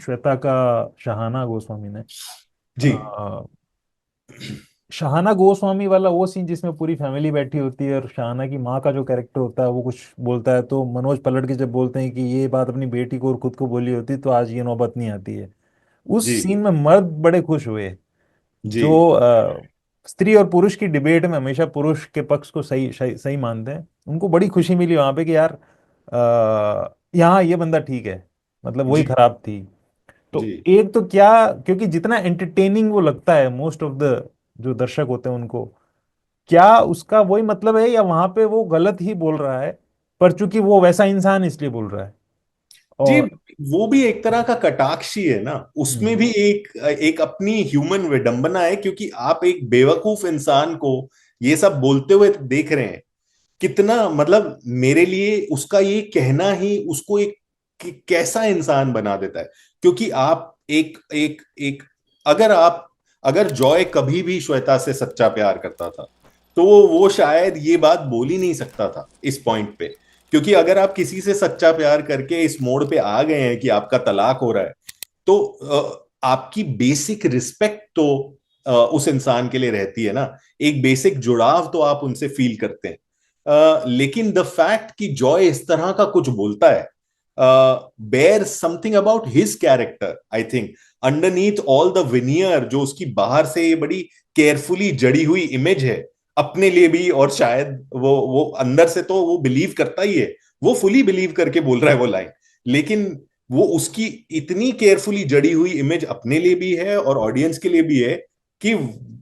श्वेता का शहाना गोस्वामी ने। जी शहाना गोस्वामी वाला वो सीन जिसमें पूरी फैमिली बैठी होती है और शहाना की माँ का जो कैरेक्टर होता है वो कुछ बोलता है, तो मनोज पलट के जब बोलते हैं कि ये बात अपनी बेटी को और खुद को बोली होती तो आज ये नौबत नहीं आती है। उस जी सीन में मर्द बड़े खुश हुए। जी जो स्त्री और पुरुष की डिबेट में हमेशा पुरुष के पक्ष को सही सही, सही मानते हैं, उनको बड़ी खुशी मिली वहां पे कि यार यहाँ ये बंदा ठीक है, मतलब वही जी खराब थी। तो जी एक तो क्या, क्योंकि जितना एंटरटेनिंग वो लगता है मोस्ट ऑफ द जो दर्शक होते हैं उनको, क्या उसका वही मतलब है या वहां पे वो गलत ही बोल रहा है, पर चूंकि वो वैसा इंसान इसलिए बोल रहा है। जी। और वो भी एक तरह का कटाक्षी है ना, उसमें हम्म भी एक एक अपनी ह्यूमन विडंबना है, क्योंकि आप एक बेवकूफ इंसान को ये सब बोलते हुए देख रहे हैं। कितना मतलब मेरे लिए उसका ये कहना ही उसको एक कैसा इंसान बना देता है। क्योंकि आप एक एक एक अगर आप अगर जॉय कभी भी श्वेता से सच्चा प्यार करता था, तो वो शायद ये बात बोल ही नहीं सकता था इस पॉइंट पे। क्योंकि अगर आप किसी से सच्चा प्यार करके इस मोड़ पे आ गए हैं कि आपका तलाक हो रहा है, तो आपकी बेसिक रिस्पेक्ट तो उस इंसान के लिए रहती है ना, एक बेसिक जुड़ाव तो आप उनसे फील करते हैं। लेकिन द फैक्ट कि जॉय इस तरह का कुछ बोलता है bear something about his character, I think, underneath all the veneer, जो उसकी बाहर से ये बड़ी केयरफुली जड़ी हुई इमेज है, अपने लिए भी, और शायद वो अंदर से तो वो बिलीव करता ही है, वो फुली बिलीव करके बोल रहा है वो लाइन, लेकिन वो उसकी इतनी केयरफुली जड़ी हुई इमेज अपने लिए भी है और ऑडियंस के लिए भी है कि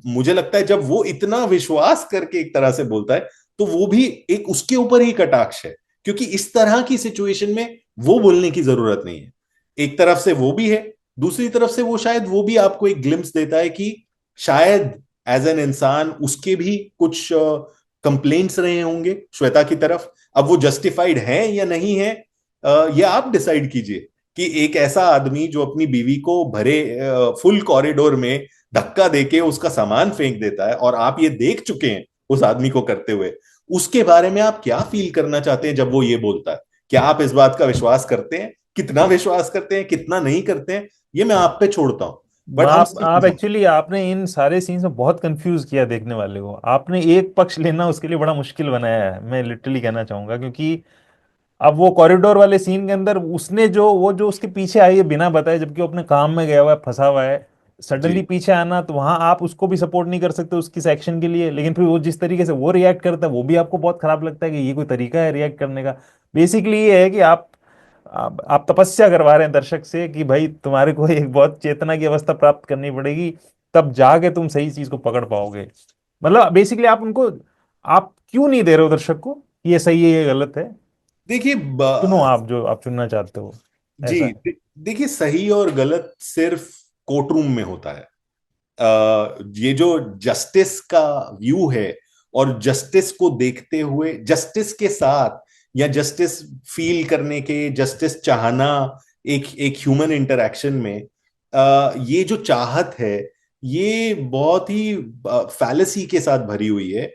मुझे लगता है जब वो इतना विश्वास करके एक तरह से बोलता है, तो वो भी एक उसके ऊपर ही कटाक्ष है, क्योंकि इस तरह की सिचुएशन में वो बोलने की जरूरत नहीं है। एक तरफ से वो भी है, दूसरी तरफ से वो शायद वो भी आपको एक ग्लिम्स देता है कि शायद एज एन इंसान उसके भी कुछ कंप्लेंट्स रहे होंगे श्वेता की तरफ। अब वो जस्टिफाइड है या नहीं है, ये आप डिसाइड कीजिए कि एक ऐसा आदमी जो अपनी बीवी को भरे फुल कॉरिडोर में धक्का देके उसका सामान फेंक देता है, और आप ये देख चुके हैं उस आदमी को करते हुए, उसके बारे में आप क्या फील करना चाहते हैं जब वो ये बोलता है? क्या आप इस बात का विश्वास करते हैं? कितना विश्वास करते हैं, कितना नहीं करते हैं, ये मैं आप पे छोड़ता हूं, बट हम आप समझ। एक्चुअली आपने इन सारे सीन्स में बहुत कंफ्यूज किया देखने वाले को। आपने एक पक्ष लेना उसके लिए बड़ा मुश्किल बनाया है, मैं लिटरली कहना चाहूंगा। क्योंकि अब वो कॉरिडोर वाले सीन के अंदर उसने जो वो जो उसके पीछे आई है बिना बताए, जबकि वो अपने काम में गया हुआ है, फंसा हुआ है, सडनली जी पीछे आना, तो वहां आप उसको भी सपोर्ट नहीं कर सकते उसकी एक्शन के लिए। लेकिन फिर वो जिस तरीके से वो रिएक्ट करता है वो भी आपको बहुत खराब लगता है कि ये कोई तरीका है रिएक्ट करने का। बेसिकली ये है कि आप तपस्या करवा रहे हैं दर्शक से कि भाई तुम्हारे को एक बहुत चेतना की अवस्था प्राप्त करनी पड़ेगी, तब जाके तुम सही चीज को पकड़ पाओगे। मतलब बेसिकली आप उनको, आप क्यों नहीं दे रहे हो दर्शक को कि ये सही है ये गलत है। देखिए चुनो आप जो आप चुनना चाहते हो, ऐसा जी है। देखिए, सही और गलत सिर्फ कोर्ट रूम में होता है। ये जो जस्टिस का व्यू है, और जस्टिस को देखते हुए, जस्टिस के साथ, या जस्टिस फील करने के, जस्टिस चाहना एक एक ह्यूमन इंटरेक्शन में, ये जो चाहत है, ये बहुत ही फैलेसी के साथ भरी हुई है।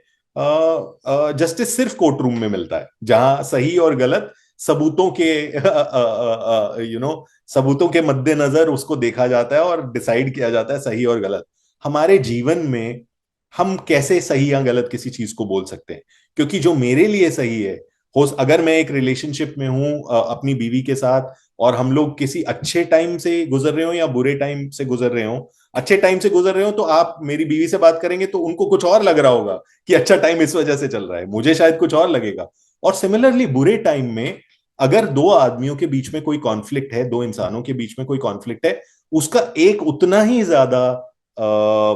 जस्टिस सिर्फ कोर्ट रूम में मिलता है, जहां सही और गलत सबूतों के सबूतों के मद्देनजर उसको देखा जाता है और डिसाइड किया जाता है सही और गलत। हमारे जीवन में हम कैसे सही या गलत किसी चीज को बोल सकते हैं? क्योंकि जो मेरे लिए सही है, हो अगर मैं एक रिलेशनशिप में हूं अपनी बीवी के साथ, और हम लोग किसी अच्छे टाइम से गुजर रहे हो या बुरे टाइम से गुजर रहे हो, अच्छे टाइम से गुजर रहे हो तो आप मेरी बीवी से बात करेंगे तो उनको कुछ और लग रहा होगा कि अच्छा टाइम इस वजह से चल रहा है, मुझे शायद कुछ और लगेगा। और सिमिलरली बुरे टाइम में अगर दो आदमियों के बीच में कोई कॉन्फ्लिक्ट है, दो इंसानों के बीच में कोई कॉन्फ्लिक्ट है, उसका एक उतना ही ज्यादा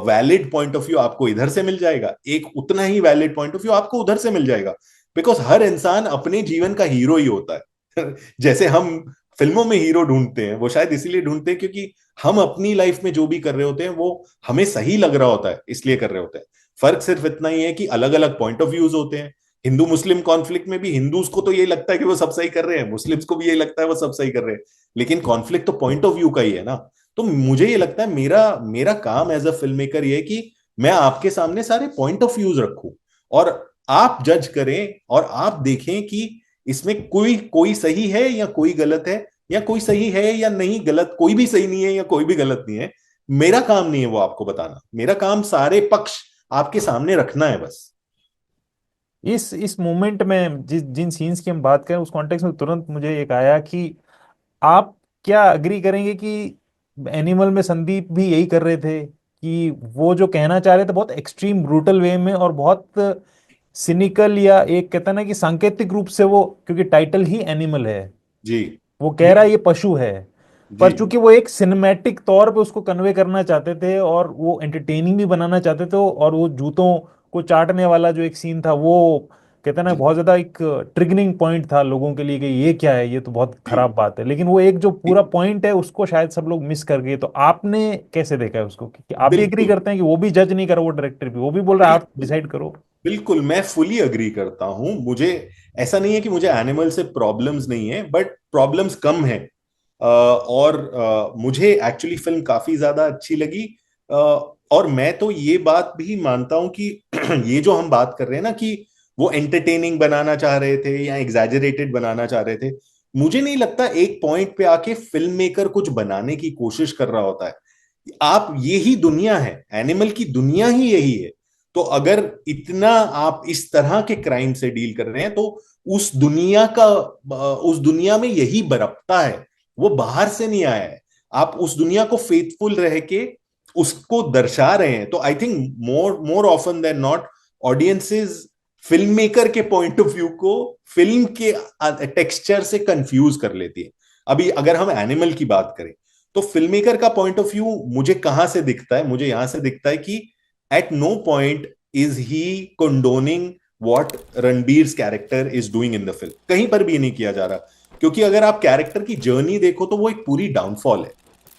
वैलिड पॉइंट ऑफ व्यू आपको इधर से मिल जाएगा, एक उतना ही वैलिड पॉइंट ऑफ व्यू आपको उधर से मिल जाएगा। बिकॉज हर इंसान अपने जीवन का हीरो ही होता है। जैसे हम फिल्मों में हीरो ढूंढते हैं, वो शायद इसीलिए ढूंढते हैं क्योंकि हम अपनी लाइफ में जो भी कर रहे होते हैं वो हमें सही लग रहा होता है, इसलिए कर रहे होते हैं। फर्क सिर्फ इतना ही है कि अलग अलग पॉइंट ऑफ व्यूज होते हैं। हिंदू मुस्लिम कॉन्फ्लिक्ट में भी हिंदूज को तो ये लगता है कि वो सब सही कर रहे हैं, मुस्लिम्स को भी ये लगता है वो सब सही कर रहे हैं, लेकिन कॉन्फ्लिक्ट तो पॉइंट ऑफ व्यू का ही है ना। तो मुझे ये लगता है मेरा मेरा काम एज अ फिल्म मेकर ये है कि मैं आपके सामने सारे पॉइंट ऑफ व्यूज रखूं, और आप जज करें और आप देखें कि इसमें कोई कोई सही है या कोई गलत है, या कोई सही है या नहीं, गलत कोई भी सही नहीं है या कोई भी गलत नहीं है। मेरा काम नहीं है वो आपको बताना, मेरा काम सारे पक्ष आपके सामने रखना है बस। इस मोमेंट में जिस जिन सीन्स की हम बात करें उस कॉन्टेक्स्ट में तुरंत मुझे एक आया कि आप क्या अग्री करेंगे कि एनिमल में संदीप भी यही कर रहे थे कि वो जो कहना चाह रहे थे बहुत एक्सट्रीम ब्रूटल वे में और बहुत सिनिकल, या एक कहता है ना कि सांकेतिक रूप से, वो क्योंकि टाइटल ही एनिमल है, जी वो कह जी रहा है ये पशु है। जी पर चूंकि वो एक सिनेमैटिक तौर पे उसको कन्वे करना चाहते थे और वो एंटरटेनिंग भी बनाना चाहते थे, और वो जूतों को चाटने वाला जो एक सीन था वो कहते हैं ना जी बहुत ज्यादा एक ट्रिगरिंग पॉइंट था लोगों के लिए कि ये क्या है, ये तो बहुत खराब बात है। लेकिन वो एक जो पूरा पॉइंट है उसको शायद सब लोग मिस कर गए। तो आपने कैसे देखा है उसको कि आप भी एग्री बिल्कुल करते हैं कि वो भी जज नहीं करा, वो डायरेक्टर भी वो भी बोल रहा है आप बिल्कुल डिसाइड करो। बिल्कुल, मैं फुली अग्री करता हूं। मुझे ऐसा नहीं है कि मुझे एनिमल से प्रॉब्लम्स नहीं है, बट प्रॉब्लम्स कम है। और मुझे एक्चुअली फिल्म काफी ज्यादा अच्छी लगी। अ, और मैं तो ये बात भी मानता हूं कि ये जो हम बात कर रहे हैं ना कि वो एंटरटेनिंग बनाना चाह रहे थे या एग्जैजरेटेड बनाना चाह रहे थे, मुझे नहीं लगता एक पॉइंट पे आके फिल्म मेकर कुछ बनाने की कोशिश कर रहा होता है। आप, यही दुनिया है, एनिमल की दुनिया ही यही है। तो अगर इतना आप इस तरह के क्राइम से डील कर रहे हैं, तो उस दुनिया का, उस दुनिया में यही बरपता है, वो बाहर से नहीं आया है। आप उस दुनिया को फेथफुल रह के उसको दर्शा रहे हैं, तो I think more more often than not audiences film maker के पॉइंट ऑफ व्यू को फिल्म के टेक्सचर से कंफ्यूज कर लेती है। अभी अगर हम एनिमल की बात करें, तो फिल्म मेकर का पॉइंट ऑफ व्यू मुझे कहां से दिखता है, मुझे यहां से दिखता है कि at no point is he condoning what Ranbir character is doing in the film, कहीं पर भी नहीं किया जा रहा। क्योंकि अगर आप कैरेक्टर की जर्नी देखो तो वो एक पूरी डाउनफॉल है।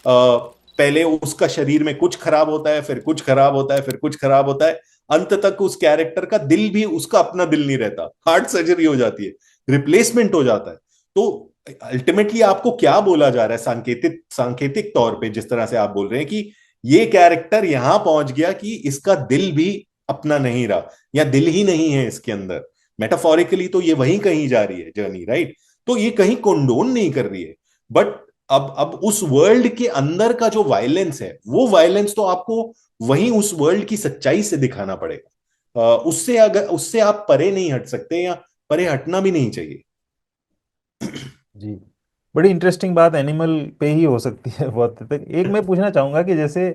पहले उसका शरीर में कुछ खराब होता है, फिर कुछ खराब होता है, फिर कुछ खराब होता है, अंत तक उस कैरेक्टर का दिल भी उसका अपना दिल नहीं रहता, हार्ट सर्जरी हो जाती है, रिप्लेसमेंट हो जाता है। तो अल्टीमेटली आपको क्या बोला जा रहा है सांकेतिक सांकेतिक तौर पे, जिस तरह से आप बोल रहे हैं कि ये कैरेक्टर यहां पहुंच गया कि इसका दिल भी अपना नहीं रहा, या दिल ही नहीं है इसके अंदर, मेटाफोरिकली तो ये वहीं कहीं जा रही है जर्नी, राइट? तो ये कहीं कंडोन नहीं कर रही है। बट अब उस वर्ल्ड के अंदर का जो वायलेंस है, वो वायलेंस तो आपको वहीं उस वर्ल्ड की सच्चाई से दिखाना पड़ेगा। उससे अगर उससे आप परे नहीं हट सकते, या परे हटना भी नहीं चाहिए। जी, बड़ी इंटरेस्टिंग बात एनिमल पे ही हो सकती है बहुत हद तक। एक मैं पूछना चाहूंगा कि जैसे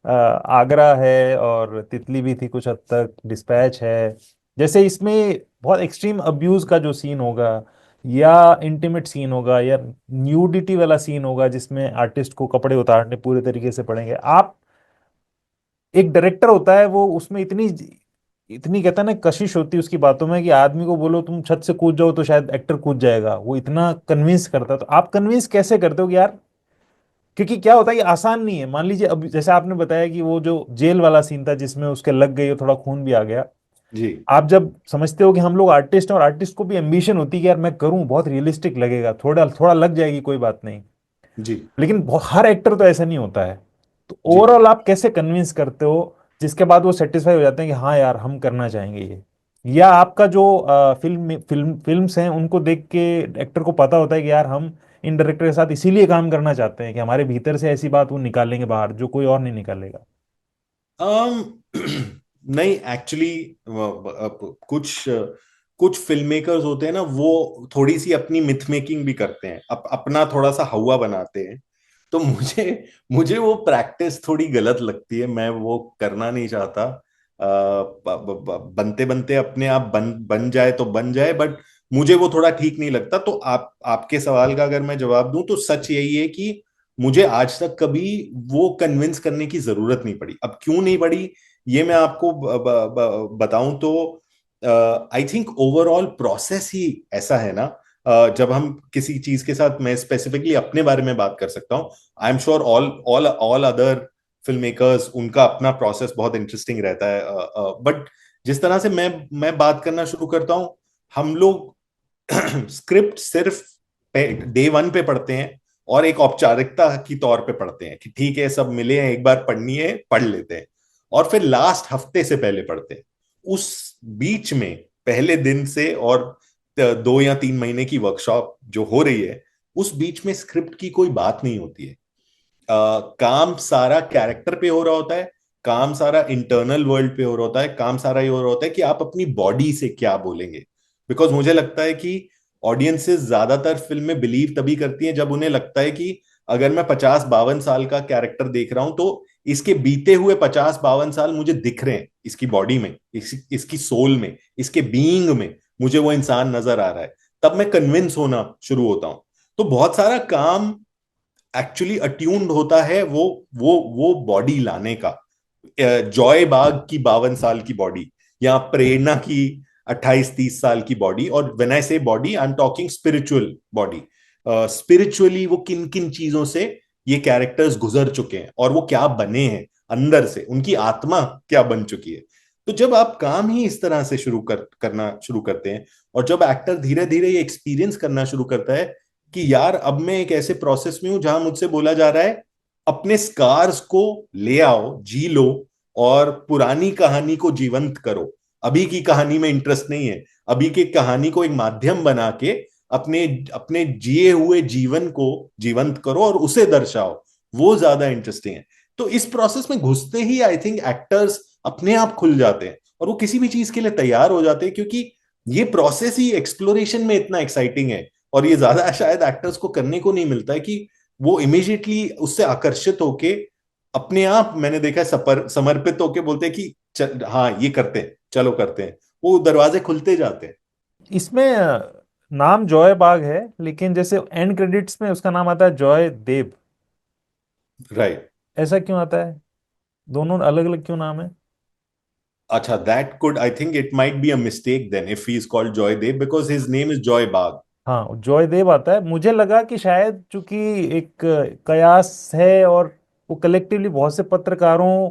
आगरा है और तितली भी थी कुछ हद तक, डिस्पैच है, जैसे इसमें बहुत एक्सट्रीम अब्यूज का जो सीन होगा, या इंटीमेट सीन होगा, या न्यूडिटी वाला सीन होगा जिसमें आर्टिस्ट को कपड़े उतारने पूरे तरीके से पड़ेंगे, आप, एक डायरेक्टर होता है वो उसमें इतनी इतनी कहता है ना कशिश होती है उसकी बातों में कि आदमी को बोलो तुम छत से कूद जाओ तो शायद एक्टर कूद जाएगा, वो इतना कन्विंस करता है। तो आप कन्विंस कैसे करते हो कि यार, क्योंकि क्या होता है ये आसान नहीं है। मान लीजिए अब जैसे आपने बताया कि वो जो जेल वाला सीन था जिसमें उसके लग गई और थोड़ा खून भी आ गया, जी। आप जब समझते हो कि हम लोग आर्टिस्ट हैं और आर्टिस्ट को भी एम्बिशन होती है कि यार मैं करूं, बहुत रियलिस्टिक लगेगा, थोड़ा थोड़ा लग जाएगी कोई बात नहीं, जी। लेकिन हर एक्टर तो ऐसा नहीं होता है। तो जी। ओवरऑल आप कैसे कन्विंस करते हो जिसके बाद वो सेटिस्फाई हो जाते हैं कि हाँ यार हम करना चाहेंगे ये, या आपका जो फिल्म्स हैं उनको देख के एक्टर को पता होता है कि यार हम इन डायरेक्टर के साथ इसीलिए काम करना चाहते हैं कि हमारे भीतर से ऐसी बात वो निकालेंगे बाहर जो कोई और नहीं निकालेगा। um, नहीं, एक्चुअली कुछ कुछ फिल्म मेकर्स होते हैं ना, वो थोड़ी सी अपनी मिथ मेकिंग भी करते हैं, अपना थोड़ा सा हवा बनाते हैं। तो मुझे मुझे वो प्रैक्टिस थोड़ी गलत लगती है, मैं वो करना नहीं चाहता। बनते बनते अपने आप बन जाए तो बन जाए, बट मुझे वो थोड़ा ठीक नहीं लगता। तो आपके सवाल का अगर मैं जवाब दूं तो सच यही है कि मुझे आज तक कभी वो कन्विंस करने की जरूरत नहीं पड़ी। अब क्यों नहीं पड़ी, ये मैं आपको बताऊं तो आई थिंक ओवरऑल प्रोसेस ही ऐसा है ना। जब हम किसी चीज के साथ, मैं स्पेसिफिकली अपने बारे में बात कर सकता हूँ, I am sure all all all other film makers, उनका अपना प्रोसेस बहुत इंटरेस्टिंग रहता है। बट जिस तरह से मैं बात करना शुरू करता हूँ, हम लोग स्क्रिप्ट सिर्फ डे वन पे पढ़ते हैं, और एक औपचारिकता की तौर पे पढ़ते हैं कि ठीक है सब मिले हैं, एक बार पढ़नी है, पढ़ लेते हैं, और फिर लास्ट हफ्ते से पहले पढ़ते हैं। उस बीच में पहले दिन से और 2 या 3 महीने की वर्कशॉप जो हो रही है, उस बीच में स्क्रिप्ट की कोई बात नहीं होती है। काम सारा कैरेक्टर पे हो रहा होता है, काम सारा इंटरनल वर्ल्ड पे हो रहा होता है, काम सारा ये हो रहा होता है कि आप अपनी बॉडी से क्या बोलेंगे। बिकॉज मुझे लगता है कि ऑडियंसेस ज्यादातर फिल्म में बिलीव तभी करती हैं जब उन्हें लगता है कि अगर मैं 50-52 साल का कैरेक्टर देख रहा हूं, तो इसके बीते हुए 50-52 साल मुझे दिख रहे हैं, इसकी बॉडी में, इसकी सोल में, इसके बीइंग में मुझे वो इंसान नजर आ रहा है। तब मैं कन्विंस होना शुरू होता हूं। तो बहुत सारा काम एक्चुअली अट्यून्ड होता है वो बॉडी लाने का। जॉय बाग की 52 साल की बॉडी, या प्रेरणा की 28-30 साल की बॉडी, और व्हेन आई से body I am talking spiritual body. Spiritually वो किन किन चीजों से ये कैरेक्टर्स गुजर चुके हैं, और वो क्या बने हैं अंदर से, उनकी आत्मा क्या बन चुकी है। तो जब आप काम ही इस तरह से करना शुरू करते हैं, और जब एक्टर धीरे धीरे ये एक्सपीरियंस करना शुरू करता है कि यार अब मैं एक ऐसे प्रोसेस में हूं जहां मुझसे बोला जा रहा है अपने स्कार्स को ले आओ, जी लो, और पुरानी कहानी को जीवंत करो। अभी की कहानी में इंटरेस्ट नहीं है, अभी की कहानी को एक माध्यम बना के अपने अपने जिए हुए जीवन को जीवंत करो और उसे दर्शाओ, वो ज्यादा इंटरेस्टिंग है। तो इस प्रोसेस में घुसते ही आई थिंक एक्टर्स अपने आप खुल जाते हैं, और वो किसी भी चीज के लिए तैयार हो जाते हैं, क्योंकि ये प्रोसेस ही एक्सप्लोरेशन में इतना एक्साइटिंग है। और ये ज्यादा शायद एक्टर्स को करने को नहीं मिलता है कि वो इमीडिएटली उससे आकर्षित होके अपने आप मैंने देखा है समर्पित होके बोलते हैं कि हाँ ये करते हैं, चलो करते हैं, वो दरवाजे खुलते जाते हैं। इसमें नाम जॉय बाग है, लेकिन जैसे एंड क्रेडिट्स में उसका नाम आता है जॉय देव। राइट। ऐसा क्यों आता है? दोनों अलग अलग क्यों नाम है? अच्छा, that could, I think it might be a mistake then if he is called Joy Dev because his name is Joy Bag. हाँ, जॉयदेव आता है। मुझे लगा कि शायद चूंकि एक कयास है, और वो कलेक्टिवली बहुत से पत्रकारों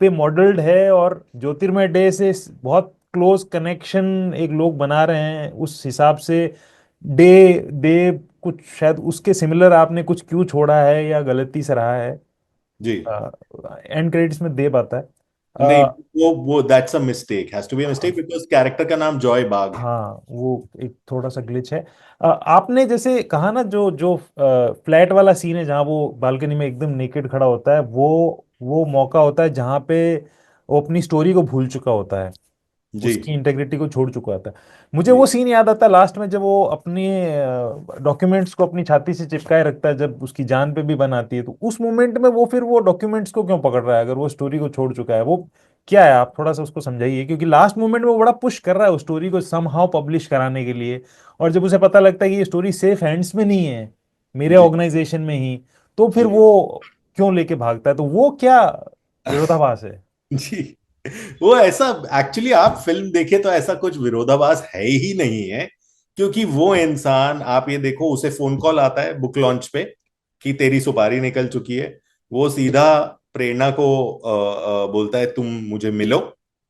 पे मॉडल्ड है, और ज्योतिर्मय डे से बहुत क्लोज कनेक्शन एक लोग बना रहे हैं उस हिसाब से। डे, देव, कुछ शायद उसके सिमिलर आपने कुछ क्यों छोड़ा है या गलती से रहा है? जी। एंड क्रेडिट्स में देव आता है। नहीं, वो that's a mistake, has to be a mistake because character का नाम जॉय बाग है। हाँ, वो एक थोड़ा सा ग्लिच है। आपने जैसे कहा ना, जो जो फ्लैट वाला सीन है जहाँ वो बालकनी में एकदम नेकेड खड़ा होता है, वो मौका होता है जहाँ पे वो अपनी स्टोरी को भूल चुका होता है, जी। उसकी इंटेग्रिटी को छोड़ चुका होता है। मुझे जी। वो सीन याद आता है लास्ट में, जब वो अपने डॉक्यूमेंट्स को अपनी छाती से चिपकाए रखता है, जब उसकी जान पे भी बन आती है, तो उस मोमेंट में वो फिर वो डॉक्यूमेंट्स को क्यों पकड़ रहा है अगर वो स्टोरी को छोड़ चुका है? वो क्या है, आप थोड़ा सा उसको समझाइए, क्योंकि लास्ट मोमेंट में वो बड़ा पुश कर रहा है उस स्टोरी को समहाउ पब्लिश कराने के लिए। और जब उसे पता लगता है कि ये स्टोरी सेफ हैंड्स में नहीं है, मेरे जी। ऑर्गेनाइजेशन में ही, तो फिर जी। वो क्यों लेके भागता है? तो वो क्या विरोधाभास है? जी। वो ऐसा, एक्चुअली आप फिल्म देखे तो ऐसा कुछ विरोधाभास है ही नहीं है, क्योंकि वो इंसान, आप ये देखो, उसे फोन कॉल आता है बुक लॉन्च पे कि तेरी सुपारी निकल चुकी है। वो सीधा प्रेरणा को बोलता है तुम मुझे मिलो,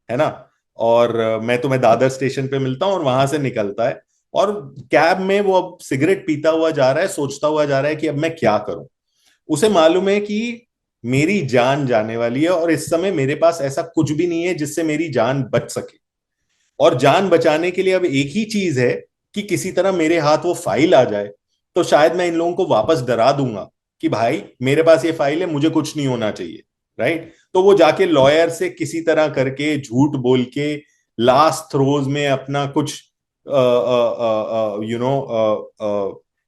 है ना, और मैं तुम्हें दादर स्टेशन पे मिलता हूँ, और वहां से निकलता है। और कैब में वो अब सिगरेट पीता हुआ जा रहा है, सोचता हुआ जा रहा है कि अब मैं क्या करूं। उसे मालूम है कि मेरी जान जाने वाली है, और इस समय मेरे पास ऐसा कुछ भी नहीं है जिससे मेरी जान बच सके। और जान बचाने के लिए अब एक ही चीज है कि किसी तरह मेरे हाथ वो फाइल आ जाए, तो शायद मैं इन लोगों को वापस डरा दूंगा कि भाई मेरे पास ये फाइल है, मुझे कुछ नहीं होना चाहिए। राइट। तो वो जाके लॉयर से किसी तरह करके झूठ बोल के लास्ट थ्रोज में अपना कुछ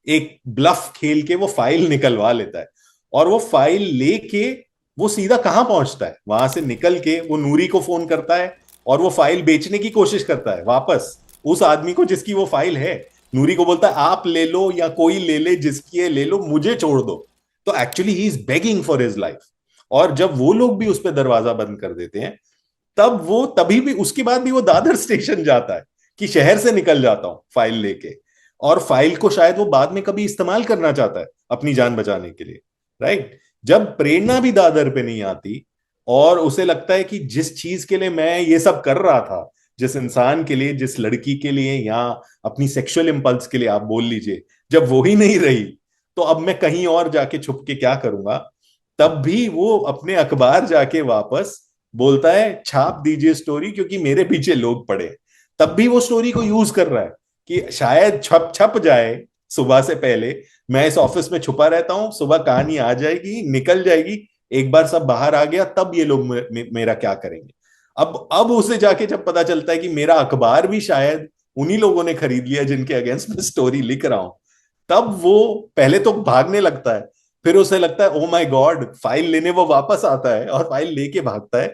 एक ब्लफ खेल के वो फाइल निकलवा लेता है। और वो फाइल लेके वो सीधा कहां पहुंचता है, वहां से निकल के वो नूरी को फोन करता है, और वो फाइल बेचने की कोशिश करता है वापस उस आदमी को जिसकी वो फाइल है। नूरी को बोलता है आप ले लो या कोई ले ले, जिसकी है ले लो, मुझे छोड़ दो। तो actually he is begging for his life. और जब वो लोग भी उस पर दरवाजा बंद कर देते हैं, तब वो तभी भी उसके बाद भी वो दादर स्टेशन जाता है कि शहर से निकल जाता हूं फाइल लेके। और फाइल को शायद वो बाद में कभी इस्तेमाल करना चाहता है अपनी जान बचाने के लिए। राइट। जब प्रेरणा भी दादर पे नहीं आती, और उसे लगता है कि जिस चीज के लिए मैं ये सब कर रहा था, जिस इंसान के लिए, जिस लड़की के लिए, या अपनी सेक्सुअल इंपल्स के लिए आप बोल लीजिए, जब वो ही नहीं रही, तो अब मैं कहीं और जाके छुप के क्या करूंगा। तब भी वो अपने अखबार जाके वापस बोलता है छाप दीजिए स्टोरी, क्योंकि मेरे पीछे लोग पड़े। तब भी वो स्टोरी को यूज कर रहा है कि शायद छप छप जाए सुबह से पहले। मैं इस ऑफिस में छुपा रहता हूं, सुबह कहानी आ जाएगी, निकल जाएगी, एक बार सब बाहर आ गया, तब ये लोग मेरा क्या करेंगे। अब उसे जाके जब पता चलता है कि मेरा अखबार भी शायद उन्हीं लोगों ने खरीद लिया जिनके अगेंस्ट में स्टोरी लिख रहा हूं, तब वो पहले तो भागने लगता है। फिर उसे लगता है ओ माय गॉड, फाइल लेने वो वापस आता है और फाइल लेके भागता है,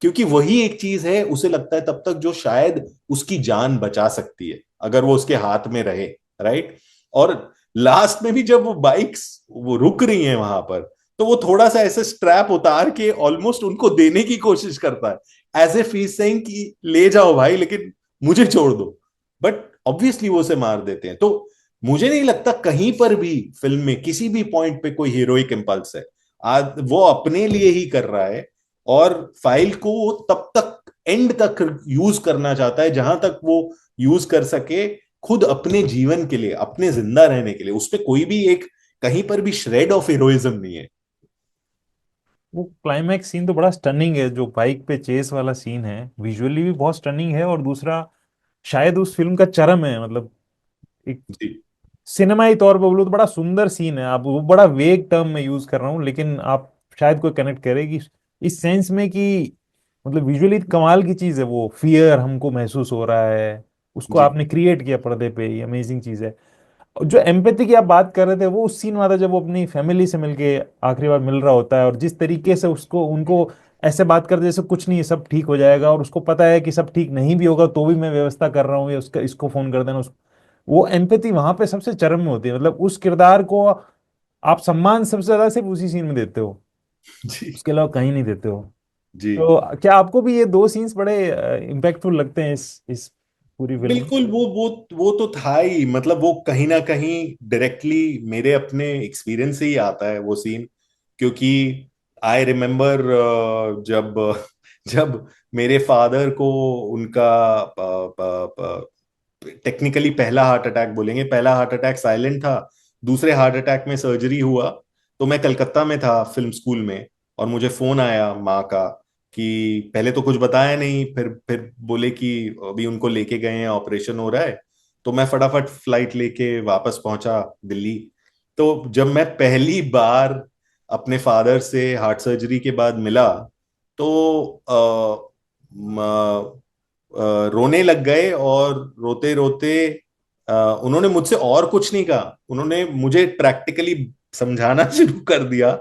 क्योंकि वही एक चीज है उसे लगता है तब तक जो शायद उसकी जान बचा सकती है अगर वो उसके हाथ में रहे। राइट। और लास्ट में भी जब वो बाइक्स वो रुक रही हैं वहां पर, तो वो थोड़ा सा ऐसे स्ट्रैप उतार के ऑलमोस्ट उनको देने की कोशिश करता है, एज ए फीस सेइंग कि ले जाओ भाई, लेकिन मुझे छोड़ दो। बट ऑब्वियसली वो उसे मार देते हैं। तो मुझे नहीं लगता कहीं पर भी फिल्म में किसी भी पॉइंट पे कोई हीरोइक इंपल्स है। आज वो अपने लिए ही कर रहा है, और फाइल को वो तब तक एंड तक यूज करना चाहता है जहां तक वो यूज कर सके, खुद अपने जीवन के लिए, अपने जिंदा रहने के लिए। उस पर कोई भी एक कहीं पर भी श्रेड ऑफ हीरोइज्म नहीं है। वो क्लाइमैक्स सीन तो बड़ा स्टनिंग है, जो बाइक पे चेस वाला सीन है, विजुअली भी बहुत स्टनिंग है। और दूसरा, शायद उस फिल्म का चरम है, मतलब एक जी। सिनेमाई तौर पे बोलो तो बड़ा सुंदर सीन है। आप वो बड़ा वेग टर्म में यूज कर रहा हूँ, लेकिन आप शायद कोई कनेक्ट करेगी इस सेंस में कि मतलब विजुअली कमाल की चीज है। वो फियर हमको महसूस हो रहा है, उसको जी। आपने क्रिएट किया पर्दे पे, ये अमेजिंग चीज है। जो एम्पैथी की आप बात कर रहे थे, वो उस सीन में आता है जब वो अपनी फैमिली से मिलके आखिरी बार मिल रहा होता है, और जिस तरीके से उसको उनको ऐसे बात करते जैसे कुछ नहीं है, सब ठीक हो जाएगा, और उसको पता है कि सब ठीक नहीं भी होगा तो भी मैं व्यवस्था कर रहा हूँ, या उसका इसको फोन कर देना, वो एम्पैथी वहां पे सबसे चरम में होती है। मतलब उस किरदार को आप सम्मान सबसे ज्यादा सिर्फ उसी सीन में देते हो, जी उसके अलावा कहीं नहीं देते हो। जी। तो क्या आपको भी ये दो सीन्स बड़े इम्पैक्टफुल लगते हैं इस पूरी फिल्म में? बिल्कुल, वो तो था ही, मतलब वो कहीं ना कहीं डायरेक्टली मेरे अपने एक्सपीरियंस से ही आता है वो सीन। क्योंकि आई रिमेम्बर जब जब मेरे फादर को उनका टेक्निकली पहला हार्ट अटैक बोलेंगे, पहला हार्ट अटैक साइलेंट था, दूसरे हार्ट अटैक में सर्जरी हुआ। तो मैं कलकत्ता में था फिल्म स्कूल में, और मुझे फोन आया माँ का कि पहले तो कुछ बताया नहीं, फिर बोले कि अभी उनको लेके गए हैं, ऑपरेशन हो रहा है। तो मैं फटाफट फ्लाइट लेके वापस पहुंचा दिल्ली। तो जब मैं पहली बार अपने फादर से हार्ट सर्जरी के बाद मिला, तो रोने लग गए, और रोते रोते उन्होंने मुझसे और कुछ नहीं कहा, उन्होंने मुझे प्रैक्टिकली समझाना शुरू कर दिया